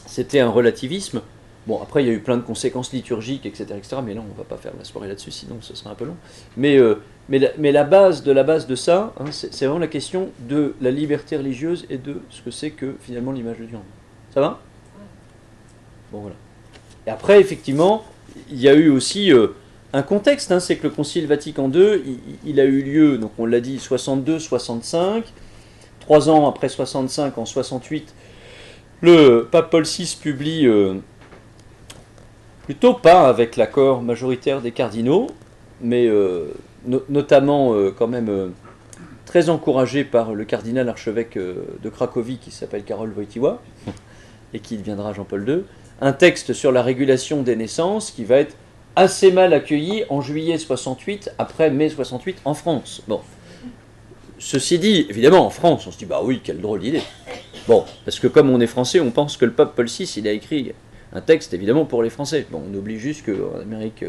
c'était un relativisme. Bon, après, il y a eu plein de conséquences liturgiques, etc., mais là, on ne va pas faire la soirée là-dessus, sinon ce serait un peu long. Mais la base de ça, c'est vraiment la question de la liberté religieuse et de ce que c'est que, finalement, l'image de Dieu. Ça va ? Bon, voilà. Et après, effectivement, il y a eu aussi un contexte, c'est que le Concile Vatican II, il a eu lieu, donc on l'a dit, 62-65, 3 ans après 65, en 68, le pape Paul VI publie, plutôt pas avec l'accord majoritaire des cardinaux, mais notamment quand même très encouragé par le cardinal archevêque de Cracovie qui s'appelle Karol Wojtyła, et qui deviendra Jean-Paul II, un texte sur la régulation des naissances qui va être assez mal accueilli en juillet 68, après mai 68 en France. Bon. Ceci dit, évidemment, en France, on se dit, bah oui, quelle drôle d'idée. Bon, parce que comme on est français, on pense que le pape Paul VI, il a écrit un texte, évidemment, pour les Français. Bon, on oublie juste qu'en Amérique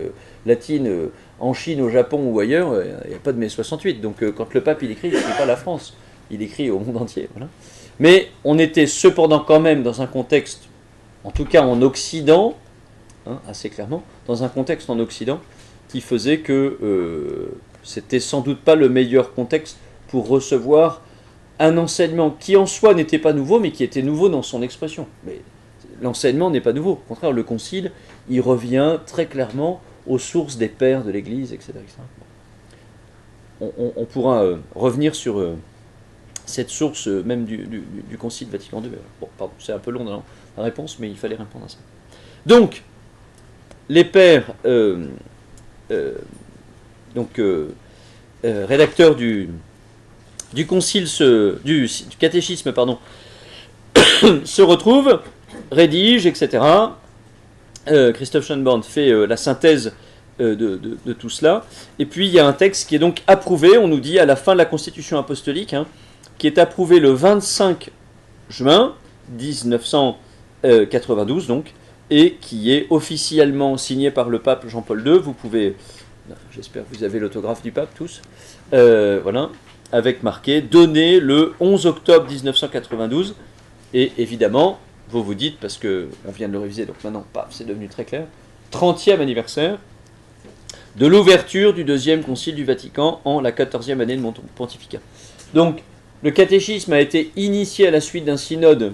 latine, en Chine, au Japon ou ailleurs, il n'y a pas de mai 68. Donc quand le pape, il écrit pas la France, il écrit au monde entier. Voilà. Mais on était cependant quand même dans un contexte, en tout cas en Occident, assez clairement, dans un contexte en Occident, qui faisait que c'était sans doute pas le meilleur contexte pour recevoir un enseignement qui en soi n'était pas nouveau, mais qui était nouveau dans son expression. Mais l'enseignement n'est pas nouveau. Au contraire, le Concile, il revient très clairement aux sources des pères de l'Église, etc. On pourra revenir sur cette source même du Concile Vatican II. Bon, pardon, c'est un peu long dans la réponse, mais il fallait répondre à ça. Donc, les pères, rédacteurs du concile, du catéchisme, pardon, se retrouvent, rédigent, etc. Christophe Schönborn fait la synthèse de tout cela. Et puis il y a un texte qui est donc approuvé, on nous dit à la fin de la Constitution apostolique, qui est approuvé le 25 juin 1992, donc, et qui est officiellement signé par le pape Jean-Paul II. Vous pouvez, j'espère que vous avez l'autographe du pape tous, voilà, avec marqué « Donné le 11 octobre 1992 ». Et évidemment, vous vous dites, parce qu'on vient de le réviser, donc maintenant, paf, c'est devenu très clair, 30e anniversaire de l'ouverture du deuxième concile du Vatican en la 14e année de mon pontificat. Donc, le catéchisme a été initié à la suite d'un synode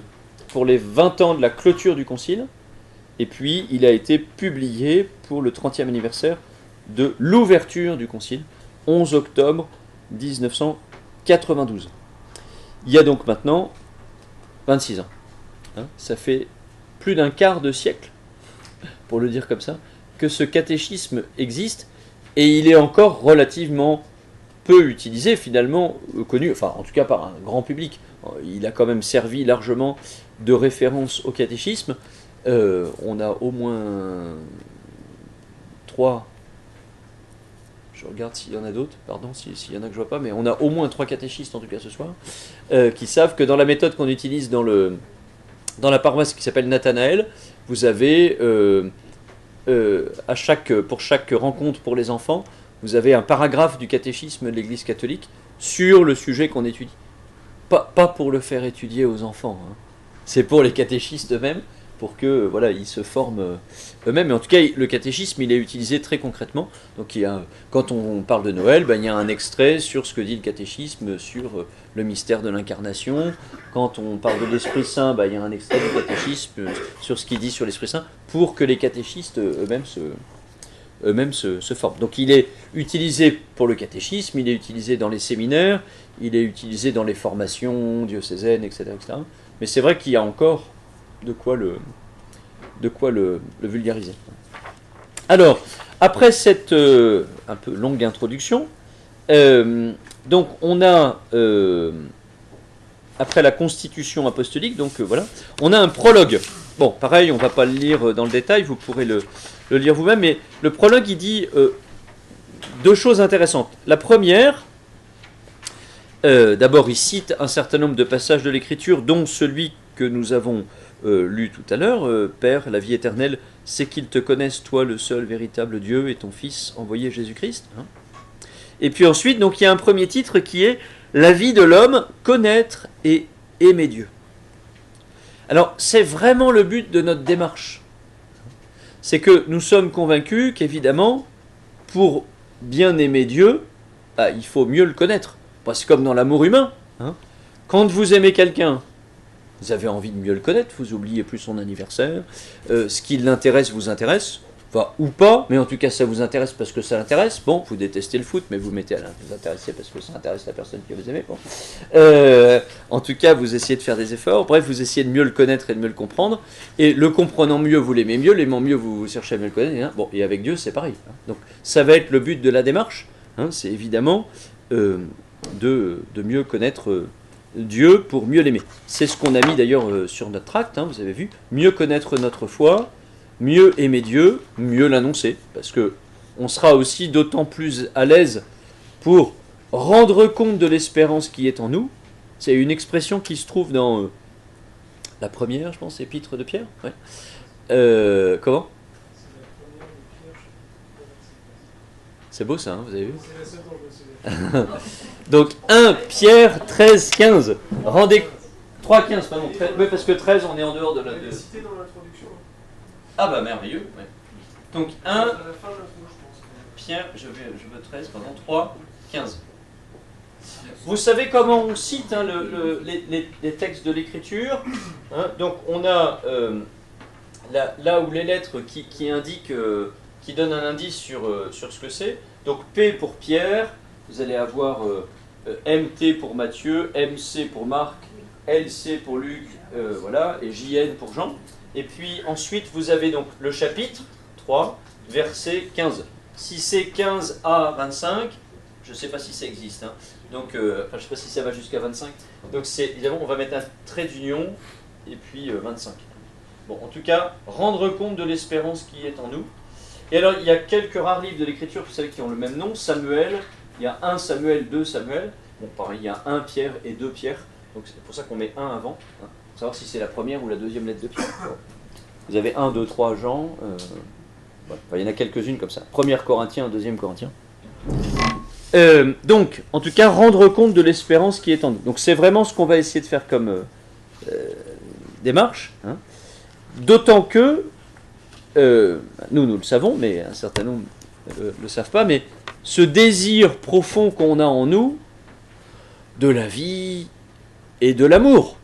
pour les 20 ans de la clôture du concile, et puis il a été publié pour le 30e anniversaire de l'ouverture du concile, 11 octobre 1992. Il y a donc maintenant 26 ans. Ça fait plus d'un quart de siècle, pour le dire comme ça, que ce catéchisme existe, et il est encore relativement peu utilisé, finalement, connu, enfin en tout cas par un grand public. Il a quand même servi largement de référence au catéchisme. On a au moins 3, je regarde s'il y en a d'autres, pardon, s'il y en a que je vois pas, mais on a au moins 3 catéchistes en tout cas ce soir, qui savent que dans la méthode qu'on utilise dans la paroisse qui s'appelle Nathanaël, vous avez pour chaque rencontre pour les enfants, vous avez un paragraphe du catéchisme de l'Église catholique sur le sujet qu'on étudie. Pas pour le faire étudier aux enfants, c'est pour les catéchistes eux-mêmes, pour que voilà, ils se forment eux-mêmes. Mais en tout cas, le catéchisme, il est utilisé très concrètement. Donc, quand on parle de Noël, il y a un extrait sur ce que dit le catéchisme sur le mystère de l'incarnation. Quand on parle de l'Esprit Saint, il y a un extrait du catéchisme sur ce qu'il dit sur l'Esprit Saint, pour que les catéchistes eux-mêmes se forment. Donc, il est utilisé pour le catéchisme, il est utilisé dans les séminaires, il est utilisé dans les formations diocésaines, etc. etc. Mais c'est vrai qu'il y a encore de quoi le vulgariser. Alors, après cette un peu longue introduction, donc on a, après la constitution apostolique, donc voilà, on a un prologue. Bon, pareil, on ne va pas le lire dans le détail, vous pourrez le lire vous-même, mais le prologue, il dit deux choses intéressantes. La première, d'abord, il cite un certain nombre de passages de l'Écriture, dont celui que nous avons lu tout à l'heure, Père, la vie éternelle, c'est qu'ils te connaissent, toi, le seul véritable Dieu, et ton Fils envoyé Jésus-Christ. Hein. Et puis ensuite, donc, il y a un premier titre qui est la vie de l'homme, connaître et aimer Dieu. Alors, c'est vraiment le but de notre démarche. C'est que nous sommes convaincus qu'évidemment, pour bien aimer Dieu, il faut mieux le connaître. C'est comme dans l'amour humain. Hein. Quand vous aimez quelqu'un, vous avez envie de mieux le connaître, vous oubliez plus son anniversaire, ce qui l'intéresse vous intéresse, enfin, ou pas, mais en tout cas ça vous intéresse parce que ça l'intéresse. Bon, vous détestez le foot, mais vous mettez à vous intéresser parce que ça intéresse la personne que vous aimez. Bon. En tout cas, vous essayez de faire des efforts, bref, vous essayez de mieux le connaître et de mieux le comprendre, et le comprenant mieux, vous l'aimez mieux, l'aimant mieux, vous cherchez à mieux le connaître, hein. Bon, et avec Dieu, c'est pareil. Hein. Donc, ça va être le but de la démarche, hein, c'est évidemment de mieux connaître Dieu pour mieux l'aimer. C'est ce qu'on a mis d'ailleurs sur notre tract, hein, vous avez vu, mieux connaître notre foi, mieux aimer Dieu, mieux l'annoncer, parce que on sera aussi d'autant plus à l'aise pour rendre compte de l'espérance qui est en nous. C'est une expression qui se trouve dans la première, je pense, épître de Pierre. Ouais. Comment ? C'est beau ça, hein, vous avez vu ? Donc 1 Pierre 13, 15. Rendez 3, 15, pardon. Oui, parce que 13, on est en dehors de la. Cité dans l'introduction. Ah bah merveilleux. Ouais. Donc 1 Pierre, je veux 13, pardon, 3, 15. Vous savez comment on cite hein, les textes de l'Écriture hein. Donc on a là où les lettres qui indiquent, qui donnent un indice sur ce que c'est. Donc P pour Pierre, vous allez avoir MT pour Matthieu, MC pour Marc, LC pour Luc, voilà, et JN pour Jean. Et puis ensuite vous avez donc le chapitre 3, verset 15. Si c'est 15 à 25, je ne sais pas si ça existe, hein. Donc, je ne sais pas si ça va jusqu'à 25. Donc c'est évidemment, on va mettre un trait d'union et puis 25. Bon, en tout cas, rendre compte de l'espérance qui est en nous. Et alors, il y a quelques rares livres de l'Écriture, vous savez, qui ont le même nom. Samuel, il y a 1 Samuel, 2 Samuel. Bon, pareil, il y a 1 Pierre et 2 Pierre. Donc c'est pour ça qu'on met 1 avant, hein, pour savoir si c'est la première ou la deuxième lettre de Pierre. Vous avez 1, 2, 3 Jean. Voilà. Enfin, il y en a quelques-unes comme ça. 1er Corinthiens, 2e Corinthiens. Donc, en tout cas, rendre compte de l'espérance qui est en nous. Donc c'est vraiment ce qu'on va essayer de faire comme démarche. Hein. D'autant que, nous le savons, mais un certain nombre ne le savent pas, mais ce désir profond qu'on a en nous, de la vie et de l'amour,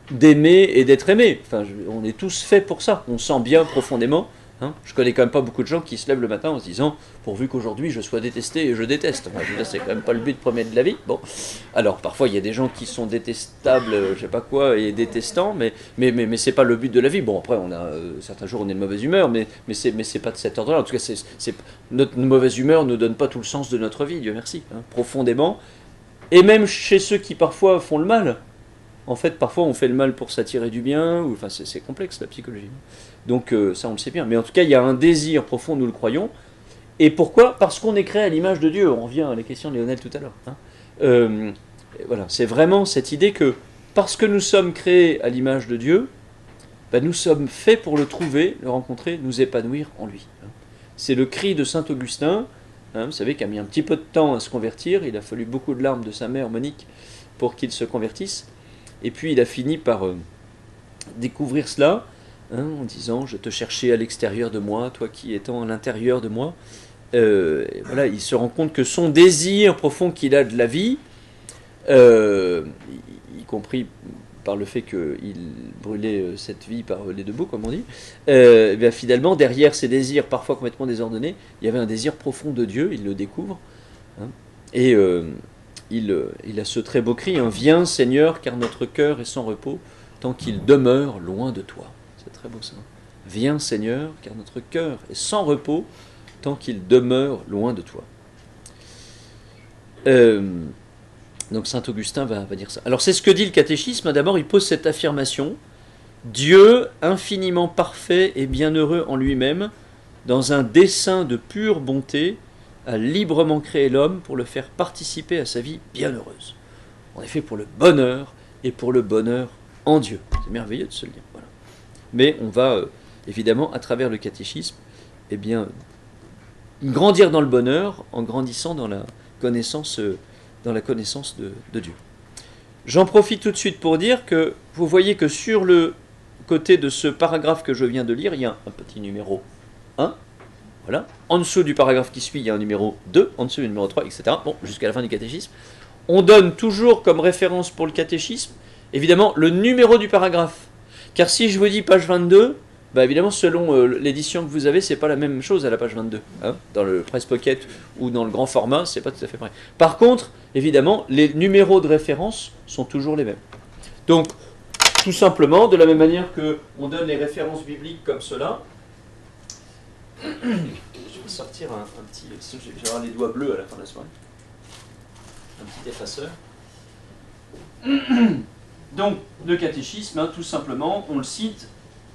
d'aimer et d'être aimé. Enfin, on est tous faits pour ça, on sent bien profondément. Hein, je connais quand même pas beaucoup de gens qui se lèvent le matin en se disant pourvu qu'aujourd'hui je sois détesté et je déteste. Enfin, je veux dire, c'est quand même pas le but premier de la vie. Bon, alors parfois il y a des gens qui sont détestables, je sais pas quoi, et détestants, mais c'est pas le but de la vie. Bon, après on a certains jours on est de mauvaise humeur, mais c'est pas de cet ordre-là. En tout cas, notre mauvaise humeur ne donne pas tout le sens de notre vie, Dieu merci, hein, profondément. Et même chez ceux qui parfois font le mal. En fait, parfois on fait le mal pour s'attirer du bien, ou, enfin c'est complexe la psychologie. Donc ça on le sait bien. Mais en tout cas, il y a un désir profond, nous le croyons. Et pourquoi ? Parce qu'on est créé à l'image de Dieu. On revient à la question de Lionel tout à l'heure. Hein. Voilà, c'est vraiment cette idée que parce que nous sommes créés à l'image de Dieu, ben, nous sommes faits pour le trouver, le rencontrer, nous épanouir en lui. Hein. C'est le cri de saint Augustin. Hein, vous savez qu'il a mis un petit peu de temps à se convertir. Il a fallu beaucoup de larmes de sa mère Monique pour qu'il se convertisse. Et puis il a fini par découvrir cela. en disant « Je te cherchais à l'extérieur de moi, toi qui étant à l'intérieur de moi ». Voilà, il se rend compte que son désir profond qu'il a de la vie, y compris par le fait qu'il brûlait cette vie par les deux bouts, comme on dit, bien finalement, derrière ces désirs parfois complètement désordonnés, il y avait un désir profond de Dieu, il le découvre, hein, et il a ce très beau cri, hein, « Viens Seigneur, car notre cœur est sans repos, tant qu'il demeure loin de toi ». C'est très beau ça. « Viens Seigneur, car notre cœur est sans repos, tant qu'il demeure loin de toi ». Donc saint Augustin va dire ça. Alors c'est ce que dit le catéchisme. D'abord, il pose cette affirmation. Dieu, infiniment parfait et bienheureux en lui-même, dans un dessein de pure bonté, a librement créé l'homme pour le faire participer à sa vie bienheureuse. En effet, pour le bonheur et pour le bonheur en Dieu. C'est merveilleux de se le dire. Voilà. Mais on va, évidemment, à travers le catéchisme, eh bien, grandir dans le bonheur en grandissant dans la connaissance de Dieu. J'en profite tout de suite pour dire que vous voyez que sur le côté de ce paragraphe que je viens de lire, il y a un petit numéro 1, voilà. En dessous du paragraphe qui suit, il y a un numéro 2, en dessous, un numéro 3, etc. Bon, jusqu'à la fin du catéchisme. On donne toujours comme référence pour le catéchisme, évidemment, le numéro du paragraphe. Car si je vous dis page 22, bah évidemment, selon l'édition que vous avez, c'est pas la même chose à la page 22. Hein, dans le Presse Pocket ou dans le grand format, c'est pas tout à fait pareil. Par contre, évidemment, les numéros de référence sont toujours les mêmes. Donc, tout simplement, de la même manière qu'on donne les références bibliques comme cela, je vais sortir un petit... Je vais avoir les doigts bleus à la fin de la soirée. Un petit effaceur. Donc, le catéchisme, hein, tout simplement, on le cite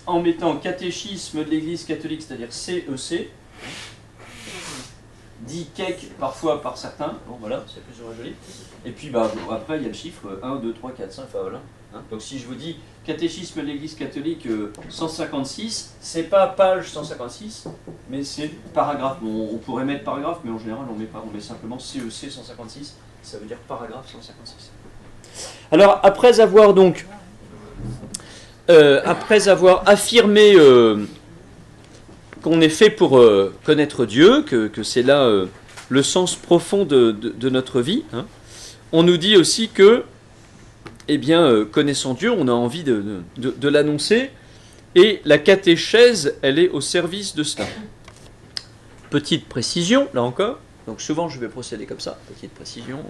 en mettant catéchisme de l'Église catholique, c'est-à-dire CEC, dit CEC parfois par certains, bon voilà, c'est plus ou moins joli, et puis bah, après il y a le chiffre 1, 2, 3, 4, 5, enfin voilà. Hein. Donc si je vous dis catéchisme de l'Église catholique 156, c'est pas page 156, mais c'est paragraphe. Bon, on pourrait mettre paragraphe, mais en général on met pas, on met simplement CEC 156, ça veut dire paragraphe 156. Alors après avoir donc affirmé qu'on est fait pour connaître Dieu, que c'est là le sens profond de notre vie, hein, on nous dit aussi que, eh bien, connaissant Dieu, on a envie de l'annoncer, et la catéchèse, elle est au service de cela. Petite précision, là encore, donc souvent je vais procéder comme ça, petite précision,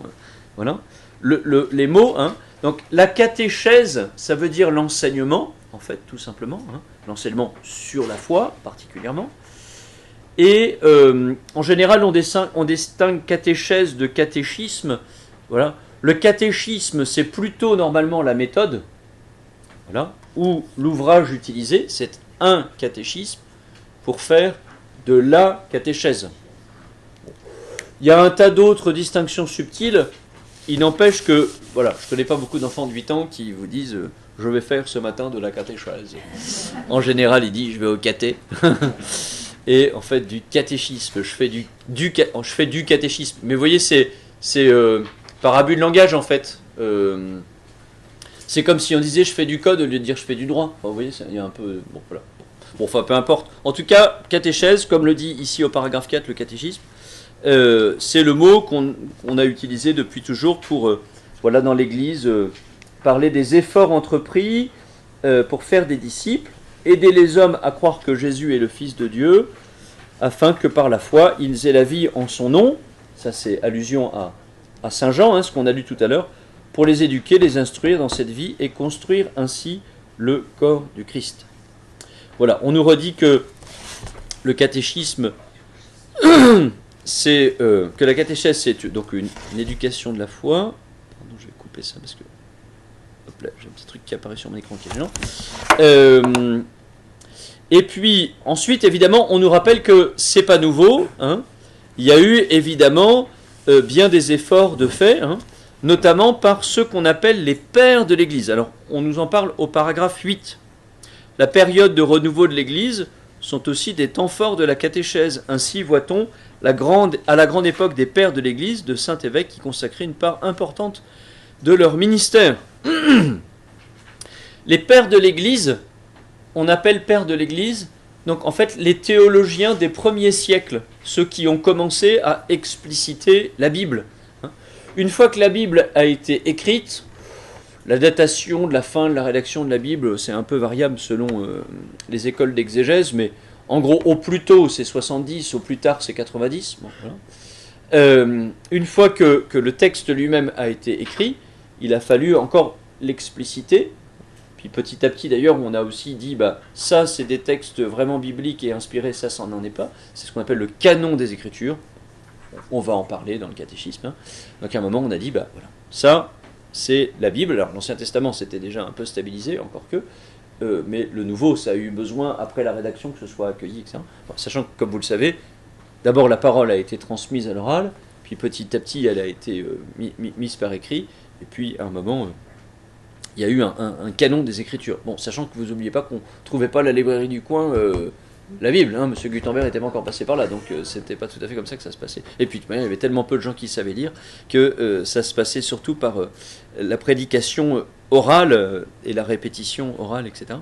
voilà, les mots, hein. Donc la catéchèse, ça veut dire l'enseignement, en fait, tout simplement, hein, l'enseignement sur la foi, particulièrement. Et en général, on distingue catéchèse de catéchisme. Voilà. Le catéchisme, c'est plutôt normalement la méthode, voilà, ou l'ouvrage utilisé, c'est un catéchisme pour faire de la catéchèse. Il y a un tas d'autres distinctions subtiles. Il n'empêche que, voilà, je ne connais pas beaucoup d'enfants de 8 ans qui vous disent « je vais faire ce matin de la catéchèse ». En général, il dit « je vais au caté ». Et en fait, du catéchisme, je fais du catéchisme. Mais vous voyez, c'est par abus de langage, en fait. C'est comme si on disait « je fais du code » au lieu de dire « je fais du droit ». Enfin, vous voyez, il y a un peu... Bon, voilà. Bon, enfin, peu importe. En tout cas, catéchèse, comme le dit ici au paragraphe 4, le catéchisme, c'est le mot qu'on a utilisé depuis toujours pour, voilà, dans l'Église, parler des efforts entrepris pour faire des disciples, aider les hommes à croire que Jésus est le Fils de Dieu, afin que par la foi, ils aient la vie en son nom. Ça, c'est allusion à Saint Jean, hein, ce qu'on a lu tout à l'heure, pour les éduquer, les instruire dans cette vie et construire ainsi le corps du Christ. Voilà, on nous redit que le catéchisme... c'est que la catéchèse, c'est donc une éducation de la foi. Pardon, je vais couper ça parce que... Hop là, j'ai un petit truc qui apparaît sur mon écran qui est gênant. Et puis, ensuite, évidemment, on nous rappelle que c'est pas nouveau. Hein. Il y a eu, évidemment, bien des efforts de fait, hein, notamment par ceux qu'on appelle les pères de l'Église. Alors, on nous en parle au paragraphe 8. La période de renouveau de l'Église sont aussi des temps forts de la catéchèse. Ainsi, voit-on à la grande époque des pères de l'Église, de saint évêques qui consacraient une part importante de leur ministère. Les pères de l'Église, on appelle pères de l'Église, donc en fait les théologiens des premiers siècles, ceux qui ont commencé à expliciter la Bible. Une fois que la Bible a été écrite, la datation de la fin de la rédaction de la Bible, c'est un peu variable selon les écoles d'exégèse, mais en gros, au plus tôt c'est 70, au plus tard c'est 90. Bon, voilà. Une fois que le texte lui-même a été écrit, il a fallu encore l'expliciter. Puis petit à petit d'ailleurs, on a aussi dit, bah, ça c'est des textes vraiment bibliques et inspirés, ça n'en est pas. C'est ce qu'on appelle le canon des Écritures. On va en parler dans le catéchisme. Hein. Donc à un moment, on a dit, bah voilà, ça c'est la Bible. Alors l'Ancien Testament c'était déjà un peu stabilisé, encore que, mais le Nouveau, ça a eu besoin, après la rédaction, que ce soit accueilli, etc. Bon, sachant que, comme vous le savez, d'abord la parole a été transmise à l'oral, puis petit à petit elle a été mise par écrit, et puis à un moment, il y a eu un canon des Écritures. Bon, sachant que vous n'oubliez pas qu'on ne trouvait pas à la librairie du coin la Bible, hein, Monsieur Gutenberg n'était pas encore passé par là, donc c'était pas tout à fait comme ça que ça se passait. Et puis, il y avait tellement peu de gens qui savaient lire que ça se passait surtout par la prédication orale et la répétition orale, etc.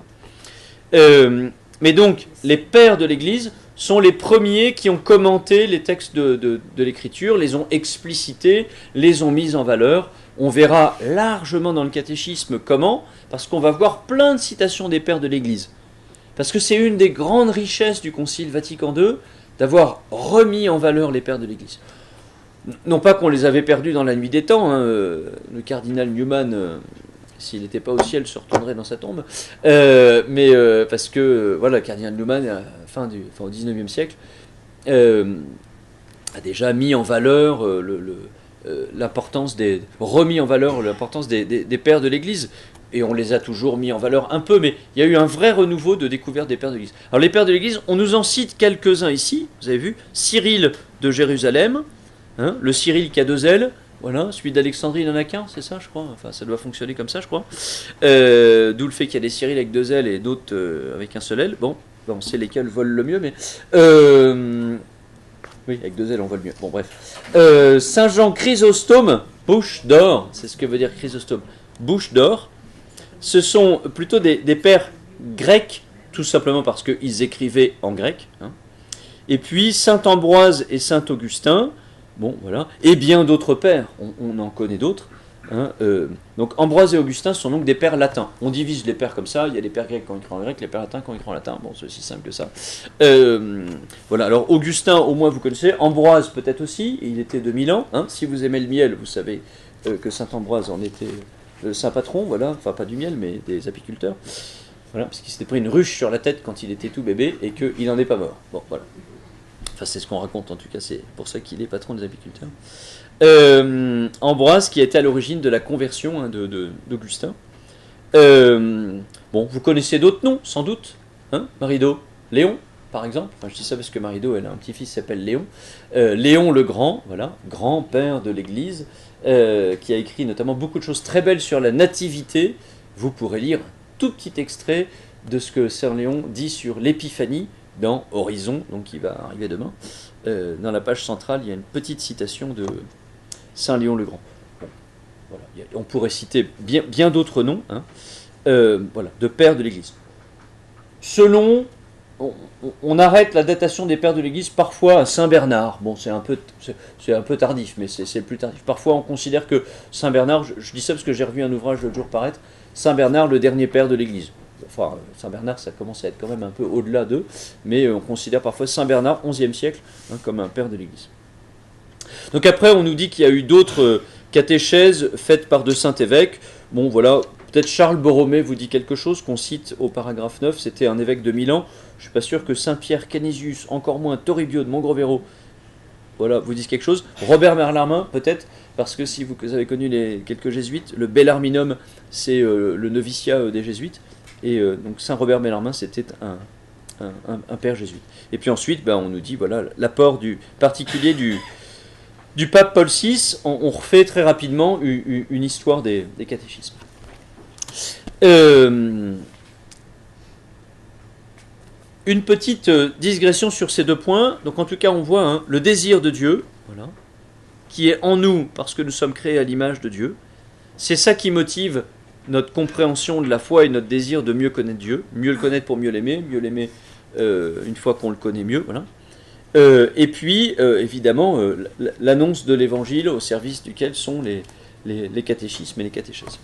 Mais donc, les pères de l'Église sont les premiers qui ont commenté les textes de l'Écriture, les ont explicités, les ont mis en valeur. On verra largement dans le catéchisme comment, parce qu'on va voir plein de citations des pères de l'Église. Parce que c'est une des grandes richesses du Concile Vatican II, d'avoir remis en valeur les pères de l'Église. Non pas qu'on les avait perdus dans la nuit des temps, hein, le cardinal Newman, s'il n'était pas au ciel, se retournerait dans sa tombe, mais parce que, voilà, le cardinal Newman, au XIXe siècle, a déjà mis en valeur l'importance remis en valeur l'importance des pères de l'Église. Et on les a toujours mis en valeur un peu, mais il y a eu un vrai renouveau de découverte des pères de l'Église. Alors les pères de l'Église, on nous en cite quelques-uns ici, vous avez vu, Cyril de Jérusalem, hein, le Cyril qui a 2 ailes, voilà, celui d'Alexandrie, il n'en a qu'un, c'est ça, je crois, enfin ça doit fonctionner comme ça, je crois. D'où le fait qu'il y a des Cyril avec 2 ailes et d'autres avec un seul aile, bon, on sait lesquels volent le mieux, mais... oui, avec 2 ailes, on vole mieux, bon bref. Saint Jean Chrysostome, bouche d'or, c'est ce que veut dire Chrysostome, bouche d'or. Ce sont plutôt des pères grecs, tout simplement parce qu'ils écrivaient en grec. Hein. Et puis Saint Ambroise et Saint Augustin, bon voilà, et bien d'autres pères, on en connaît d'autres. Hein, donc Ambroise et Augustin sont donc des pères latins. On divise les pères comme ça, il y a les pères grecs quand ils écrivent en grec, les pères latins quand ils écrivent en latin. Bon, c'est aussi simple que ça. Voilà, alors Augustin, au moins vous connaissez, Ambroise peut-être aussi, il était de Milan. Hein. Si vous aimez le miel, vous savez que Saint Ambroise en était... saint patron, voilà, enfin pas du miel, mais des apiculteurs, voilà, parce qu'il s'était pris une ruche sur la tête quand il était tout bébé et qu'il n'en est pas mort. Bon, voilà. Enfin, c'est ce qu'on raconte en tout cas, c'est pour ça qu'il est patron des apiculteurs. Ambroise, qui était à l'origine de la conversion d'Augustin. Bon, vous connaissez d'autres noms, sans doute, hein, Marido, Léon, par exemple. Enfin, je dis ça parce que Marido, elle a un petit-fils qui s'appelle Léon. Léon le Grand, voilà, grand-père de l'Église. Qui a écrit notamment beaucoup de choses très belles sur la nativité. Vous pourrez lire un tout petit extrait de ce que Saint Léon dit sur l'épiphanie dans Horizon, donc qui va arriver demain. Dans la page centrale, il y a une petite citation de Saint Léon le Grand. Bon, voilà. On pourrait citer bien d'autres noms, hein, voilà, de pères de l'Église. Selon... On arrête la datation des pères de l'Église parfois à Saint Bernard. Bon, c'est un peu tardif, mais c'est le plus tardif. Parfois, on considère que Saint Bernard, je dis ça parce que j'ai revu un ouvrage l'autre jour paraître, Saint Bernard, le dernier père de l'Église. Enfin, Saint Bernard, ça commence à être quand même un peu au-delà d'eux, mais on considère parfois Saint Bernard, 11e siècle, hein, comme un père de l'Église. Donc après, on nous dit qu'il y a eu d'autres catéchèses faites par de saints évêques. Bon, voilà, peut-être Charles Borromée vous dit quelque chose, qu'on cite au paragraphe 9, c'était un évêque de Milan. Je ne suis pas sûr que Saint-Pierre Canisius, encore moins Toribio de Montgrovero, voilà, vous disent quelque chose. Robert Bellarmin, peut-être, parce que si vous avez connu quelques jésuites, le Bellarminum, c'est le noviciat des jésuites. Et donc Saint Robert Bellarmin, c'était un père jésuite. Et puis ensuite, on nous dit, voilà, l'apport particulier du pape Paul VI. On refait très rapidement une histoire des catéchismes. Une petite digression sur ces 2 points. Donc en tout cas, on voit le désir de Dieu, voilà, qui est en nous parce que nous sommes créés à l'image de Dieu. C'est ça qui motive notre compréhension de la foi et notre désir de mieux connaître Dieu, mieux le connaître pour mieux l'aimer une fois qu'on le connaît mieux, voilà. Et puis, évidemment, l'annonce de l'évangile au service duquel sont les catéchismes et les catéchèses.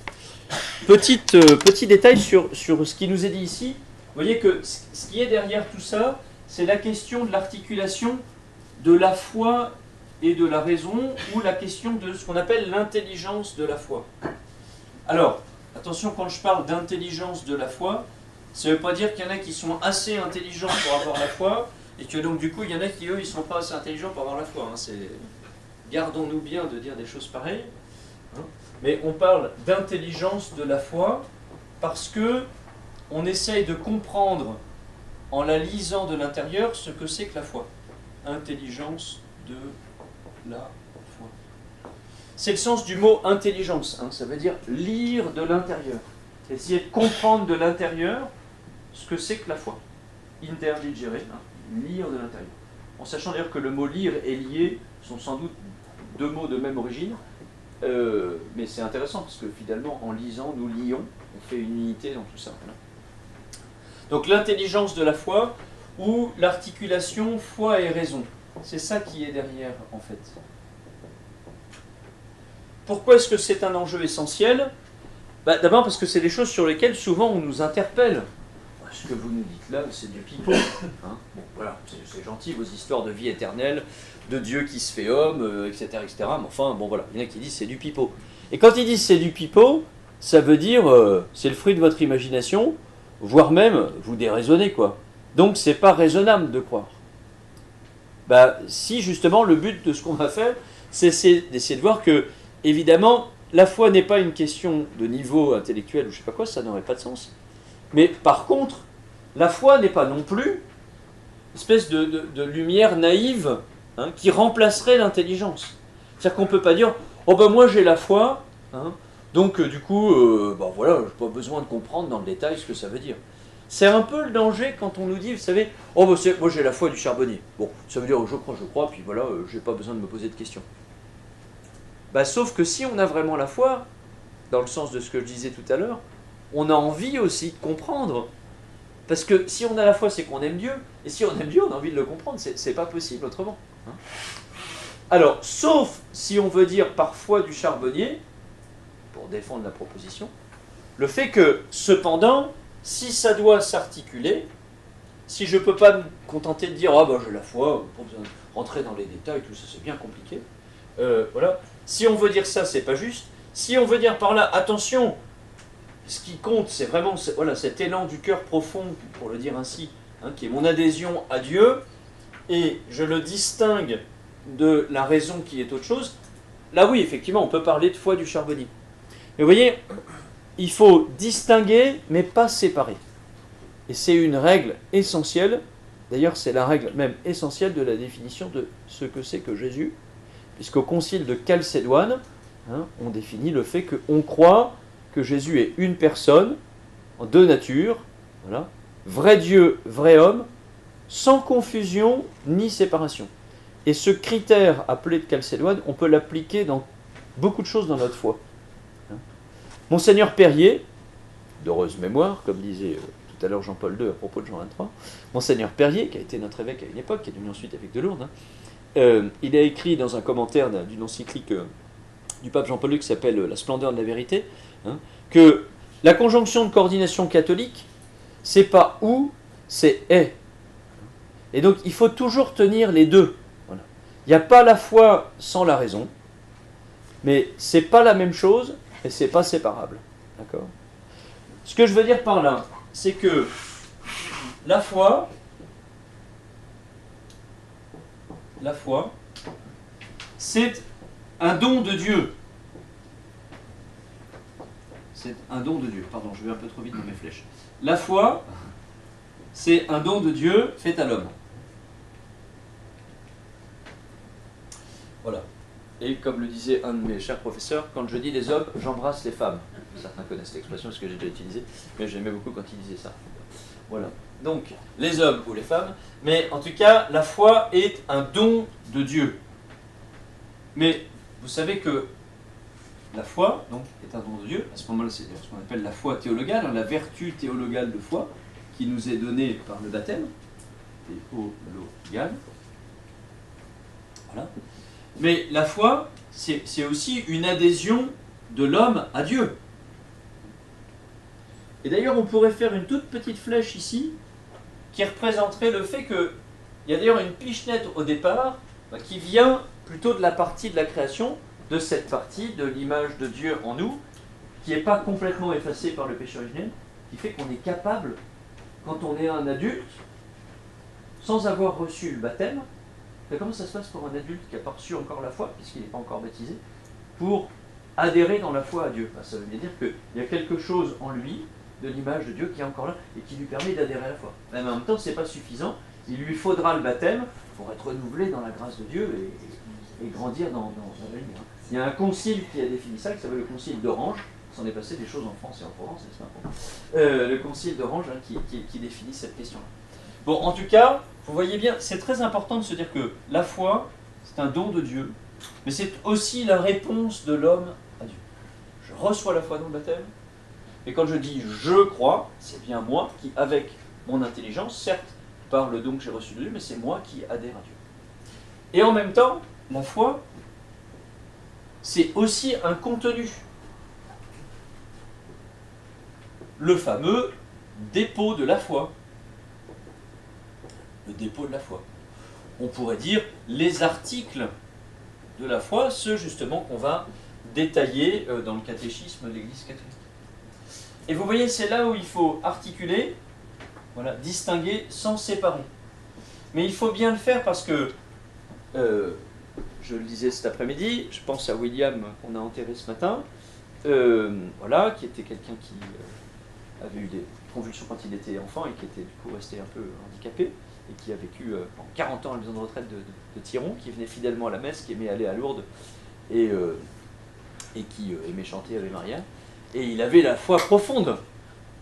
Petit détail sur ce qui nous est dit ici. Vous voyez que ce qui est derrière tout ça, c'est la question de l'articulation de la foi et de la raison, ou la question de ce qu'on appelle l'intelligence de la foi. Alors, attention, quand je parle d'intelligence de la foi, ça ne veut pas dire qu'il y en a qui sont assez intelligents pour avoir la foi, et que donc du coup, il y en a qui, eux, ils ne sont pas assez intelligents pour avoir la foi. Gardons-nous bien de dire des choses pareilles. Mais on parle d'intelligence de la foi parce que on essaye de comprendre, en la lisant de l'intérieur, ce que c'est que la foi. Intelligence de la foi. C'est le sens du mot intelligence, ça veut dire lire de l'intérieur. Essayer de comprendre de l'intérieur ce que c'est que la foi. Interdigere, lire de l'intérieur. En sachant d'ailleurs que le mot lire et lier sont sans doute deux mots de même origine, mais c'est intéressant parce que finalement, en lisant, nous lions, on fait une unité dans tout ça. Voilà. Donc l'intelligence de la foi ou l'articulation foi et raison, c'est ça qui est derrière en fait. Pourquoi est-ce que c'est un enjeu essentiel ? D'abord parce que c'est des choses sur lesquelles souvent on nous interpelle. Ce que vous nous dites là, c'est du pipeau. Bon, voilà, c'est gentil, vos histoires de vie éternelle, de Dieu qui se fait homme, etc., etc. Mais enfin, bon voilà, il y en a qui disent c'est du pipeau. Et quand ils disent c'est du pipeau, ça veut dire c'est le fruit de votre imagination, voire même vous déraisonnez, quoi. Donc c'est pas raisonnable de croire. Si justement le but de ce qu'on va faire, c'est d'essayer de voir que, évidemment, la foi n'est pas une question de niveau intellectuel ou je sais pas quoi, ça n'aurait pas de sens. Mais par contre, la foi n'est pas non plus une espèce de lumière naïve qui remplacerait l'intelligence. C'est-à-dire qu'on ne peut pas dire « Oh ben moi j'ai la foi, donc du coup, voilà, je n'ai pas besoin de comprendre dans le détail ce que ça veut dire. » C'est un peu le danger quand on nous dit, vous savez, « Oh ben moi j'ai la foi du charbonnier. » Bon, ça veut dire « Je crois, puis voilà, je n'ai pas besoin de me poser de questions. » Sauf que si on a vraiment la foi, dans le sens de ce que je disais tout à l'heure, on a envie aussi de comprendre. Parce que si on a la foi, c'est qu'on aime Dieu. Et si on aime Dieu, on a envie de le comprendre. C'est pas possible autrement. Alors, sauf si on veut dire par foi du charbonnier, pour défendre la proposition, le fait que, cependant, si ça doit s'articuler, si je ne peux pas me contenter de dire « Ah ben j'ai la foi, pas besoin de rentrer dans les détails, tout ça c'est bien compliqué. » Voilà. Si on veut dire ça, c'est pas juste. Si on veut dire par là, attention, ce qui compte, c'est vraiment cet élan du cœur profond, pour le dire ainsi, qui est mon adhésion à Dieu, et je le distingue de la raison qui est autre chose. Là oui, effectivement, on peut parler de foi du charbonnier. Mais vous voyez, il faut distinguer, mais pas séparer. Et c'est une règle essentielle, d'ailleurs c'est la règle même essentielle de la définition de ce que c'est que Jésus, puisqu'au concile de Chalcédoine, on définit le fait qu'on croit que Jésus est une personne, en deux natures, voilà, vrai Dieu, vrai homme, sans confusion ni séparation. Et ce critère appelé de Chalcédoine, on peut l'appliquer dans beaucoup de choses dans notre foi. Monseigneur Perrier, d'heureuse mémoire, comme disait tout à l'heure Jean-Paul II à propos de Jean XXIII, Monseigneur Perrier, qui a été notre évêque à une époque, qui est devenu ensuite évêque de Lourdes, il a écrit dans un commentaire d'une encyclique du pape Jean-Paul II qui s'appelle « La splendeur de la vérité », que la conjonction de coordination catholique, c'est pas ou, c'est est. Et donc il faut toujours tenir les deux. Voilà. Il n'y a pas la foi sans la raison, mais c'est pas la même chose et c'est pas séparable. D'accord ? Ce que je veux dire par là, c'est que la foi, c'est un don de Dieu. C'est un don de Dieu. Pardon, je vais un peu trop vite dans mes flèches. La foi, c'est un don de Dieu fait à l'homme. Voilà. Et comme le disait un de mes chers professeurs, quand je dis les hommes, j'embrasse les femmes. Certains connaissent l'expression parce que j'ai déjà utilisé, mais j'aimais beaucoup quand il disait ça. Voilà. Donc, les hommes ou les femmes, mais en tout cas, la foi est un don de Dieu. Mais vous savez que la foi, donc, est un don de Dieu. À ce moment-là, c'est ce qu'on appelle la foi théologale, hein, la vertu théologale de foi, qui nous est donnée par le baptême, théologal. Voilà. Mais la foi, c'est aussi une adhésion de l'homme à Dieu. Et d'ailleurs, on pourrait faire une toute petite flèche ici, qui représenterait le fait que, il y a d'ailleurs une pichenette au départ, qui vient plutôt de la partie de la création, de cette partie de l'image de Dieu en nous, qui n'est pas complètement effacée par le péché originel, qui fait qu'on est capable, quand on est un adulte, sans avoir reçu le baptême, comment ça se passe pour un adulte qui n'a pas reçu encore la foi, puisqu'il n'est pas encore baptisé, pour adhérer dans la foi à Dieu? Ça veut bien dire qu'il y a quelque chose en lui, de l'image de Dieu, qui est encore là, et qui lui permet d'adhérer à la foi. Mais en même temps, ce n'est pas suffisant, il lui faudra le baptême pour être renouvelé dans la grâce de Dieu et grandir dans la lumière. Il y a un concile qui a défini ça, qui s'appelle le concile d'Orange. S'en est passé des choses en France et en Provence, n'est-ce pas? Le concile d'Orange, hein, qui définit cette question-là. Bon, en tout cas, vous voyez bien, c'est très important de se dire que la foi, c'est un don de Dieu, mais c'est aussi la réponse de l'homme à Dieu. Je reçois la foi dans le baptême, et quand je dis « je crois », c'est bien moi qui, avec mon intelligence, certes, par le don que j'ai reçu de Dieu, mais c'est moi qui adhère à Dieu. Et en même temps, la foi, c'est aussi un contenu. Le fameux dépôt de la foi. Le dépôt de la foi. On pourrait dire les articles de la foi, ceux justement qu'on va détailler dans le catéchisme de l'Église catholique. Et vous voyez, c'est là où il faut articuler, voilà, distinguer sans séparer. Mais il faut bien le faire parce que, je le disais cet après-midi, je pense à William qu'on a enterré ce matin, voilà, qui était quelqu'un qui avait eu des convulsions quand il était enfant et qui était du coup resté un peu handicapé et qui a vécu pendant 40 ans à la maison de retraite de Thiron, qui venait fidèlement à la messe, qui aimait aller à Lourdes et qui aimait chanter Ave Maria. Et il avait la foi profonde.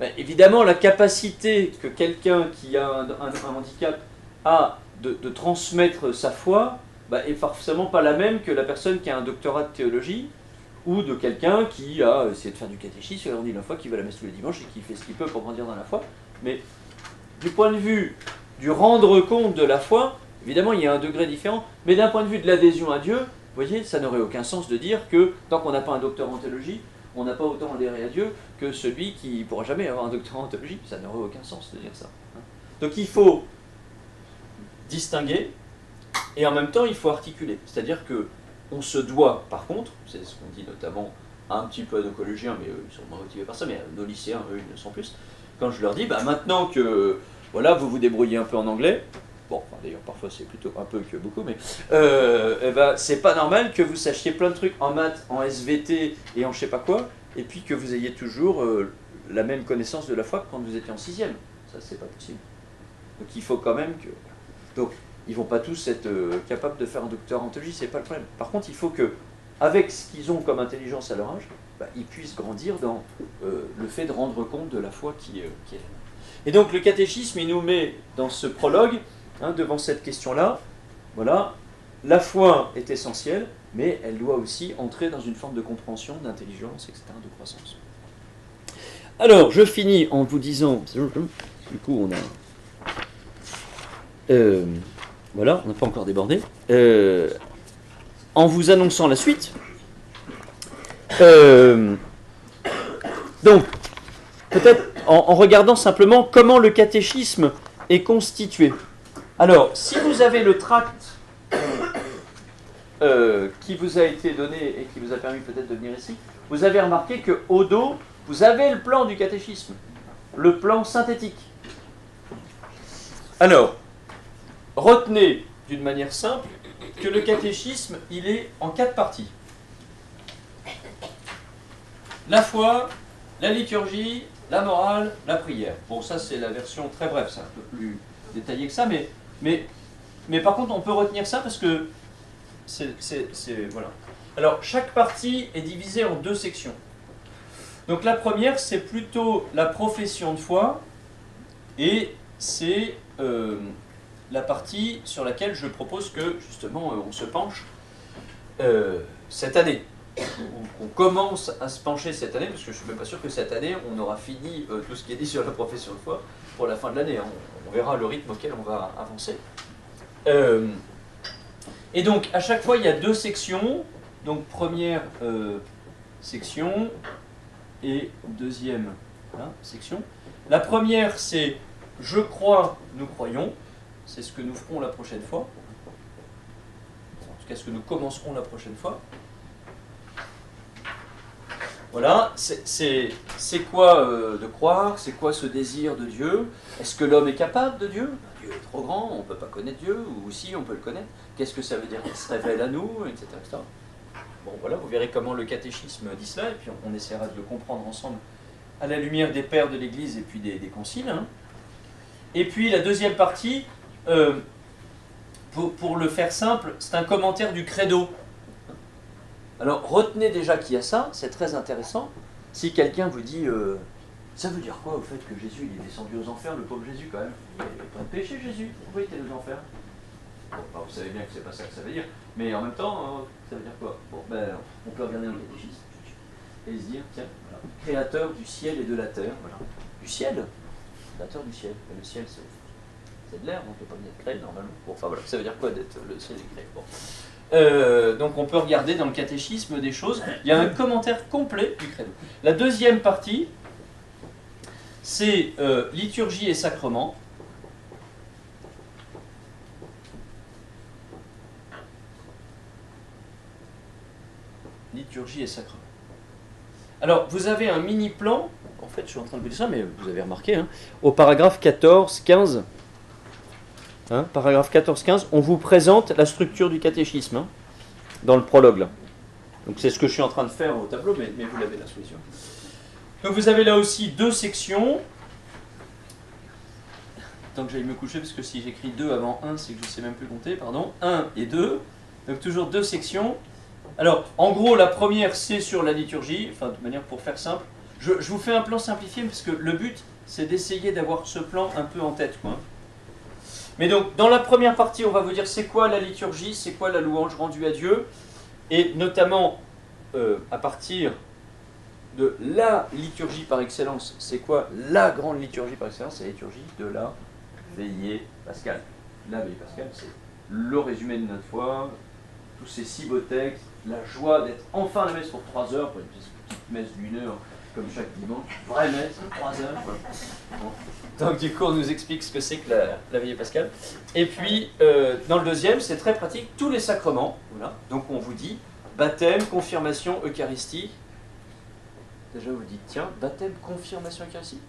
Ben, évidemment, la capacité que quelqu'un qui a un handicap a de transmettre sa foi ben, est forcément pas la même que la personne qui a un doctorat de théologie ou de quelqu'un qui a essayé de faire du catéchisme, qui a grandi la foi, qui va à la messe tous les dimanches et qui fait ce qu'il peut pour grandir dans la foi. Mais du point de vue du rendre compte de la foi, évidemment, il y a un degré différent, mais d'un point de vue de l'adhésion à Dieu, vous voyez, ça n'aurait aucun sens de dire que tant qu'on n'a pas un doctorat en théologie, on n'a pas autant adhéré à Dieu que celui qui ne pourra jamais avoir un doctorat en théologie. Ça n'aurait aucun sens de dire ça. Donc il faut distinguer et en même temps il faut articuler. C'est-à-dire qu'on se doit, par contre, c'est ce qu'on dit notamment un petit peu à nos collégiens, mais eux ils sont moins motivés par ça, mais nos lycéens, eux, ils ne sont plus. Quand je leur dis, bah, maintenant que voilà, vous vous débrouillez un peu en anglais, bon, enfin, d'ailleurs parfois c'est plutôt un peu que beaucoup, mais ben, c'est pas normal que vous sachiez plein de trucs en maths, en SVT et en je sais pas quoi, et puis que vous ayez toujours la même connaissance de la foi que quand vous étiez en 6e. Ça, c'est pas possible. Donc il faut quand même que... Donc, ils vont pas tous être capables de faire un doctorat en théologie, c'est pas le problème. Par contre, il faut que, avec ce qu'ils ont comme intelligence à leur âge, bah, ils puissent grandir dans le fait de rendre compte de la foi qui est là. Et donc le catéchisme, il nous met dans ce prologue, devant cette question-là, voilà, la foi est essentielle, mais elle doit aussi entrer dans une forme de compréhension, d'intelligence, etc., de croissance. Alors, je finis en vous disant, du coup on a... voilà, on n'a pas encore débordé, en vous annonçant la suite. Donc, peut-être en regardant simplement comment le catéchisme est constitué. Alors, si vous avez le tract qui vous a été donné et qui vous a permis peut-être de venir ici, vous avez remarqué qu'au dos, vous avez le plan du catéchisme, le plan synthétique. Alors, retenez d'une manière simple que le catéchisme, il est en 4 parties. La foi, la liturgie, la morale, la prière. Bon, ça c'est la version très brève, c'est un peu plus détaillé que ça, mais par contre on peut retenir ça parce que voilà. Alors, chaque partie est divisée en 2 sections. Donc la première, c'est plutôt la profession de foi, et c'est la partie sur laquelle je propose que, justement, on se penche cette année. qu'on commence à se pencher cette année, parce que je ne suis même pas sûr que cette année, on aura fini tout ce qui est dit sur la profession de foi pour la fin de l'année. On verra le rythme auquel on va avancer. Et donc, à chaque fois, il y a deux sections. Donc, première section et deuxième section. La première, c'est « Je crois, nous croyons ». C'est ce que nous ferons la prochaine fois. En tout cas, ce que nous commencerons la prochaine fois. Voilà, c'est quoi de croire? C'est quoi ce désir de Dieu? Est-ce que l'homme est capable de Dieu? Dieu est trop grand, on ne peut pas connaître Dieu, ou si on peut le connaître. Qu'est-ce que ça veut dire qu'il se révèle à nous, etc., etc. Bon, voilà, vous verrez comment le catéchisme dit cela, et puis on essaiera de le comprendre ensemble à la lumière des pères de l'Église et puis des conciles. Hein. Et puis la deuxième partie, pour le faire simple, c'est un commentaire du credo. Alors retenez déjà qu'il y a ça, c'est très intéressant. Si quelqu'un vous dit, ça veut dire quoi au fait que Jésus il est descendu aux enfers, le pauvre Jésus quand même? Il n'y avait pas de péché Jésus, pourquoi il était aux enfers? Bon, bah, vous savez bien que c'est pas ça que ça veut dire, mais en même temps, ça veut dire quoi? Bon, ben, on peut regarder dans le catéchisme et se dire, tiens, voilà, créateur du ciel et de la terre, voilà. Du ciel, créateur du ciel, et le ciel c'est de l'air, on ne peut pas venir créer normalement. Bon, enfin voilà, ça veut dire quoi d'être le ciel et créé? Bon. Donc on peut regarder dans le catéchisme des choses. Il y a un commentaire complet du credo. La deuxième partie, c'est liturgie et sacrement. Liturgie et sacrement. Alors, vous avez un mini-plan, en fait je suis en train de vous dire ça, mais vous avez remarqué, hein, au paragraphe 14-15, hein, paragraphe 14-15, on vous présente la structure du catéchisme, hein, dans le prologue. Là. Donc c'est ce que je suis en train de faire au tableau, mais vous l'avez là sous les yeux. Donc vous avez là aussi deux sections. Tant que j'aille me coucher, parce que si j'écris 2 avant 1, c'est que je ne sais même plus compter, pardon. 1 et 2, donc toujours deux sections. Alors, en gros, la première, c'est sur la liturgie, enfin, de manière pour faire simple. Je vous fais un plan simplifié, parce que le but, c'est d'essayer d'avoir ce plan un peu en tête, quoi. Mais donc, dans la première partie, on va vous dire c'est quoi la liturgie, c'est quoi la louange rendue à Dieu, et notamment, à partir de la liturgie par excellence, c'est quoi la grande liturgie par excellence? C'est la liturgie de la veillée pascale. La veillée pascale, c'est le résumé de notre foi, tous ces 6 beaux textes, la joie d'être enfin à la messe pour 3 heures, pas une petite messe d'1 heure comme chaque dimanche, vraie messe, 3 heures. Voilà. Bon. Donc du coup on nous explique ce que c'est que la veillée pascale. Et puis dans le deuxième, c'est très pratique, tous les sacrements. Voilà. Donc on vous dit baptême, confirmation, Eucharistie. Déjà vous dites tiens, baptême, confirmation, Eucharistie.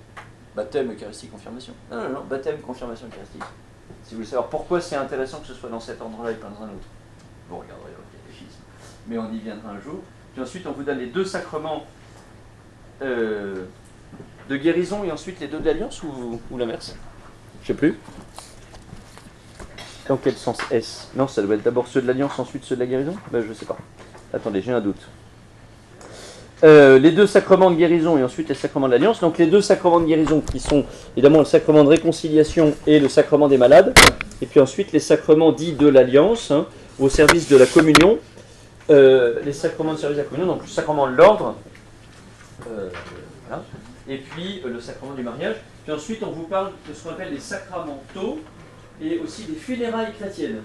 Baptême, Eucharistie, confirmation. Non, baptême, confirmation, Eucharistie. Si vous voulez savoir pourquoi c'est intéressant que ce soit dans cet ordre-là et pas dans un autre, vous regarderez le catéchisme. Mais on y viendra un jour. Puis ensuite, on vous donne les 2 sacrements de guérison et ensuite les 2 de l'Alliance ou l'inverse? Je ne sais plus. Dans quel sens est-ce? Non, ça doit être d'abord ceux de l'Alliance, ensuite ceux de la guérison? Ben, je ne sais pas. Attendez, j'ai un doute. Les 2 sacrements de guérison et ensuite les sacrements de l'Alliance. Donc les 2 sacrements de guérison qui sont évidemment le sacrement de réconciliation et le sacrement des malades. Et puis ensuite les sacrements dits de l'Alliance, hein, au service de la communion. Les sacrements de service de la communion, donc le sacrement de l'ordre. Voilà. Et puis le sacrement du mariage. Puis ensuite on vous parle de ce qu'on appelle les sacramentaux et aussi des funérailles chrétiennes.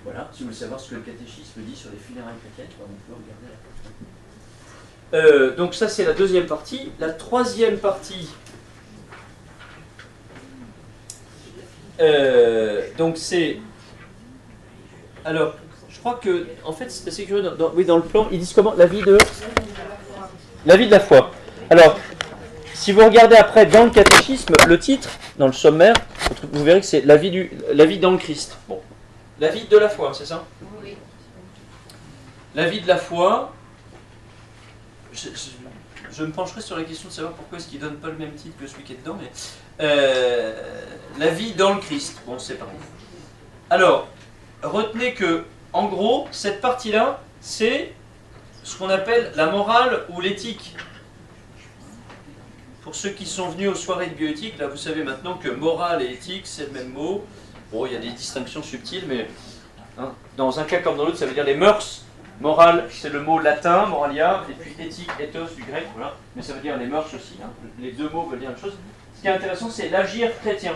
Voilà, si vous voulez savoir ce que le catéchisme dit sur les funérailles chrétiennes, on peut regarder là. Donc ça c'est la deuxième partie. La troisième partie, donc c'est... Alors, je crois que, en fait c'est assez curieux, dans le plan, ils disent comment? La vie de la foi. Alors, si vous regardez après dans le catéchisme, le titre, dans le sommaire, vous verrez que c'est la vie dans le Christ. Bon. La vie de la foi, c'est ça? Oui. La vie de la foi... Je me pencherai sur la question de savoir pourquoi est-ce qu'il ne donne pas le même titre que celui qui est dedans, mais la vie dans le Christ. Bon, c'est pas grave. Alors, retenez que, en gros, cette partie-là, c'est ce qu'on appelle la morale ou l'éthique. Pour ceux qui sont venus aux soirées de bioéthique, là, vous savez maintenant que morale et éthique, c'est le même mot. Bon, il y a des distinctions subtiles, mais hein, dans un cas comme dans l'autre, ça veut dire les mœurs Morale, c'est le mot latin, moralia, et puis éthique, ethos du grec, voilà. Mais ça veut dire les mœurs aussi, hein. Les deux mots veulent dire une chose. Ce qui est intéressant, c'est l'agir chrétien.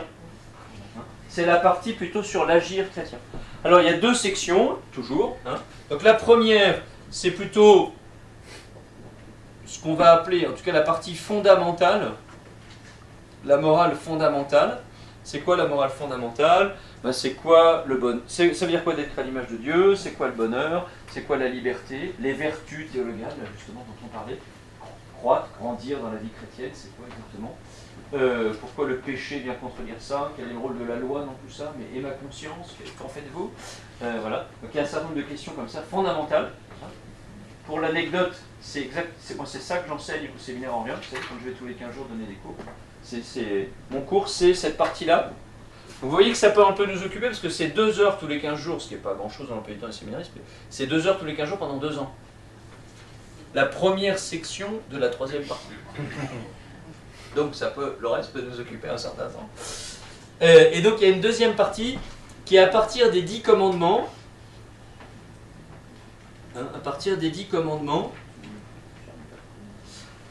C'est la partie plutôt sur l'agir chrétien. Alors il y a deux sections, toujours. Hein. Donc la première, c'est plutôt ce qu'on va appeler, en tout cas la partie fondamentale, la morale fondamentale. C'est quoi la morale fondamentale? Ben, c'est quoi le bonheur? Ça veut dire quoi d'être à l'image de Dieu? C'est quoi le bonheur? C'est quoi la liberté? Les vertus théologales, justement, dont on parlait. Croître, grandir dans la vie chrétienne, c'est quoi exactement? Pourquoi le péché vient contredire ça? Quel est le rôle de la loi dans tout ça? Mais et ma conscience? Qu'en faites-vous? Voilà. Donc il y a un certain nombre de questions comme ça, fondamentales. Pour l'anecdote, c'est ça que j'enseigne au séminaire Orient. Vous savez, quand je vais tous les 15 jours donner des cours. Mon cours, c'est cette partie-là. Vous voyez que ça peut un peu nous occuper, parce que c'est 2 heures tous les 15 jours, ce qui n'est pas grand-chose dans l'emploi du temps des séminaristes, mais c'est 2 heures tous les 15 jours pendant 2 ans. La première section de la 3e partie. Donc le reste peut nous occuper un certain temps. Et donc il y a une deuxième partie qui est à partir des 10 commandements. À partir des 10 commandements.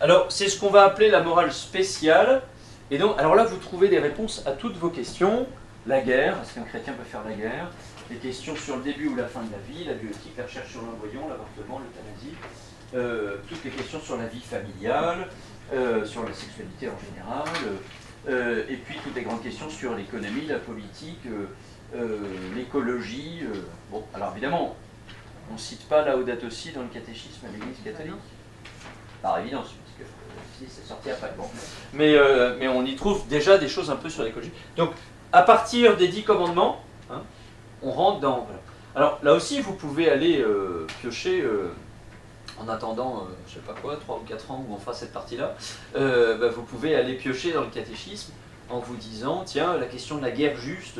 Alors c'est ce qu'on va appeler la morale spéciale. Et donc, alors là vous trouvez des réponses à toutes vos questions. La guerre, est-ce qu'un chrétien peut faire la guerre? Les questions sur le début ou la fin de la vie, la bioéthique, la recherche sur l'embryon, l'avortement, l'euthanasie, toutes les questions sur la vie familiale, sur la sexualité en général, et puis toutes les grandes questions sur l'économie, la politique, l'écologie. Bon, alors évidemment, on ne cite pas Laudato Si dans le catéchisme à l'Église catholique, par évidence, parce que c'est sorti après. Bon. Mais on y trouve déjà des choses un peu sur l'écologie. Donc, à partir des 10 commandements, hein, on rentre dans... Voilà. Alors, là aussi, vous pouvez aller piocher... en attendant, je sais pas quoi, 3 ou 4 ans où on fera cette partie-là, vous pouvez aller piocher dans le catéchisme en vous disant, tiens, la question de la guerre juste,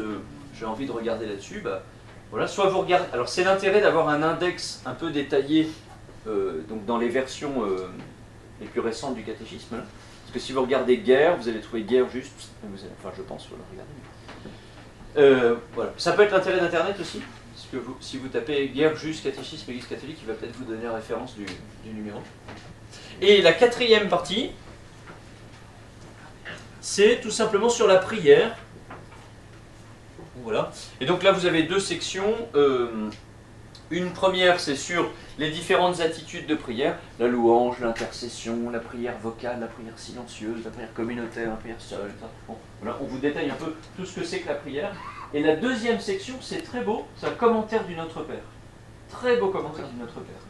j'ai envie de regarder là-dessus, voilà, soit vous regardez, alors c'est l'intérêt d'avoir un index un peu détaillé, donc dans les versions les plus récentes du catéchisme, hein, parce que si vous regardez guerre, vous allez trouver guerre juste, enfin je pense, voilà, regardez. Voilà. Ça peut être l'intérêt d'Internet aussi. Que si vous tapez guerre juste catéchisme Église catholique, il va peut-être vous donner la référence du numéro. Et la 4e partie, c'est tout simplement sur la prière. Voilà. Et donc là, vous avez 2 sections. Une première, c'est sur les différentes attitudes de prière, la louange, l'intercession, la prière vocale, la prière silencieuse, la prière communautaire, la prière seule. Bon, voilà, on vous détaille un peu tout ce que c'est que la prière. Et la 2e section, c'est très beau, c'est un commentaire du Notre Père. Très beau commentaire du Notre Père.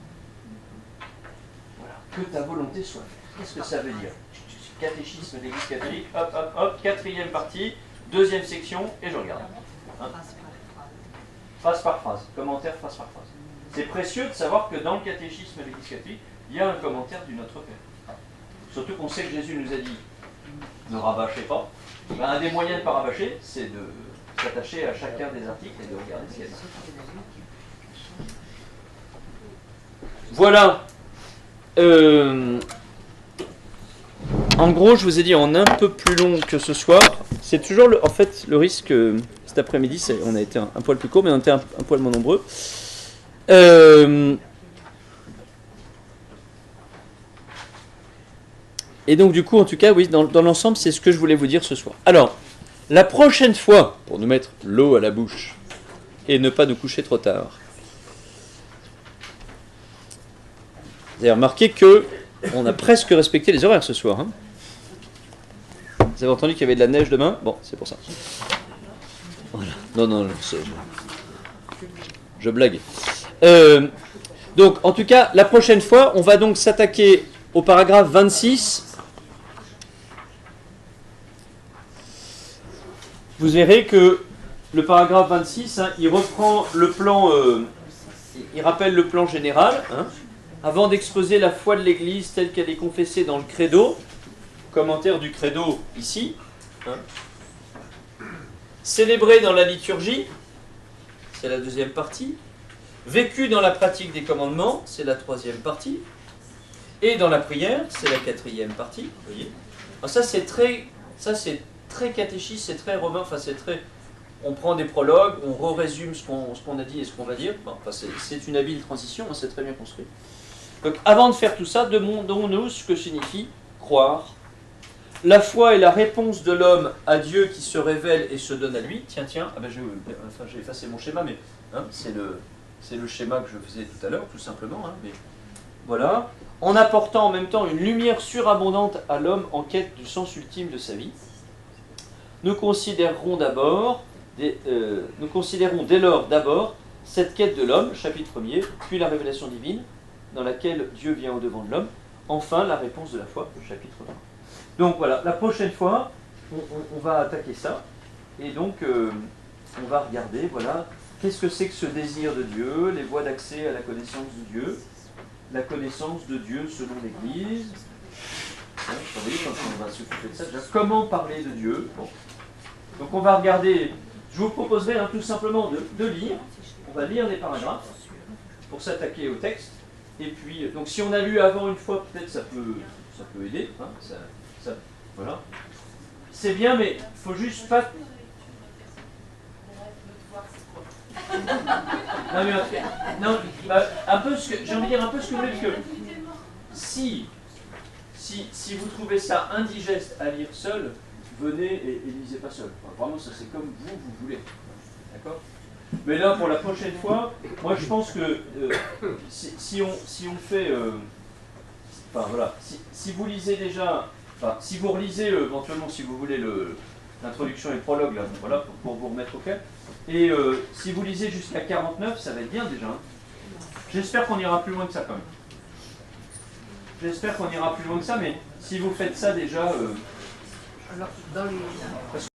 Voilà, que ta volonté soit faite. Qu'est-ce que ça veut dire? Catéchisme de l'Église catholique, hop, hop, hop, 4e partie, 2e section, et je regarde. Hein? Phrase par phrase, commentaire phrase par phrase. C'est précieux de savoir que dans le catéchisme de l'Église catholique, il y a un commentaire du Notre Père. Surtout qu'on sait que Jésus nous a dit, ne rabâchez pas. Un des moyens de ne pas rabâcher, c'est de s'attacher à chacun des articles et de regarder ce qu'il y a dedans. Voilà. En gros, je vous ai dit en un peu plus long que ce soir. C'est toujours en fait le risque. Cet après-midi, on a été un poil plus court, mais on était un poil moins nombreux. Et donc du coup, en tout cas, oui, dans l'ensemble, c'est ce que je voulais vous dire ce soir. Alors, la prochaine fois, pour nous mettre l'eau à la bouche et ne pas nous coucher trop tard, vous avez remarqué qu'on a presque respecté les horaires ce soir. Hein. Vous avez entendu qu'il y avait de la neige demain? Bon, c'est pour ça. Voilà. Non, je blague. Donc, en tout cas, la prochaine fois, on va donc s'attaquer au paragraphe 26. Vous verrez que le paragraphe 26, hein, il reprend le plan, il rappelle le plan général, hein, avant d'exposer la foi de l'Église telle qu'elle est confessée dans le credo, commentaire du credo ici, hein, célébré dans la liturgie, c'est la 2e partie, vécu dans la pratique des commandements, c'est la 3e partie, et dans la prière, c'est la 4e partie, vous voyez. Alors ça c'est très catéchiste, c'est très romain, enfin c'est très on prend des prologues, on résume ce qu'on a dit et ce qu'on va dire. Bon, enfin, c'est une habile transition, hein, c'est très bien construit. Donc avant de faire tout ça, demandons-nous ce que signifie croire. La foi est la réponse de l'homme à Dieu qui se révèle et se donne à lui. Tiens, ah ben j'ai effacé mon schéma, mais hein, c'est le schéma que je faisais tout à l'heure, tout simplement. Hein, mais voilà. En apportant en même temps une lumière surabondante à l'homme en quête du sens ultime de sa vie. Nous considérons dès lors d'abord cette quête de l'homme, chapitre 1er, puis la révélation divine, dans laquelle Dieu vient au-devant de l'homme, enfin la réponse de la foi, chapitre 1. Donc voilà, la prochaine fois, on va attaquer ça, et donc on va regarder, voilà, qu'est-ce que c'est que ce désir de Dieu, les voies d'accès à la connaissance de Dieu, la connaissance de Dieu selon l'Église. Hein, vous voyez, quand on va s'occuper de ça, déjà, comment parler de Dieu. Bon. Donc on va regarder, je vous proposerai hein, tout simplement de lire, on va lire les paragraphes pour s'attaquer au texte, et puis, donc si on a lu avant une fois, peut-être ça peut aider, hein, voilà. C'est bien, mais il faut juste pas... un peu ce que j'ai envie de dire, un peu ce que vous voulez, parce que si vous trouvez ça indigeste à lire seul, venez et lisez pas seul. Enfin, vraiment, ça c'est comme vous voulez. D'accord ? Mais là, pour la prochaine fois, moi je pense que si on fait... enfin voilà, si vous lisez déjà... Enfin, si vous relisez éventuellement, si vous voulez, l'introduction et le prologue, là, voilà, pour vous remettre au clair. Et si vous lisez jusqu'à 49, ça va être bien déjà. J'espère qu'on ira plus loin que ça quand même. J'espère qu'on ira plus loin que ça, mais si vous faites ça déjà... Alors, dans les... Parce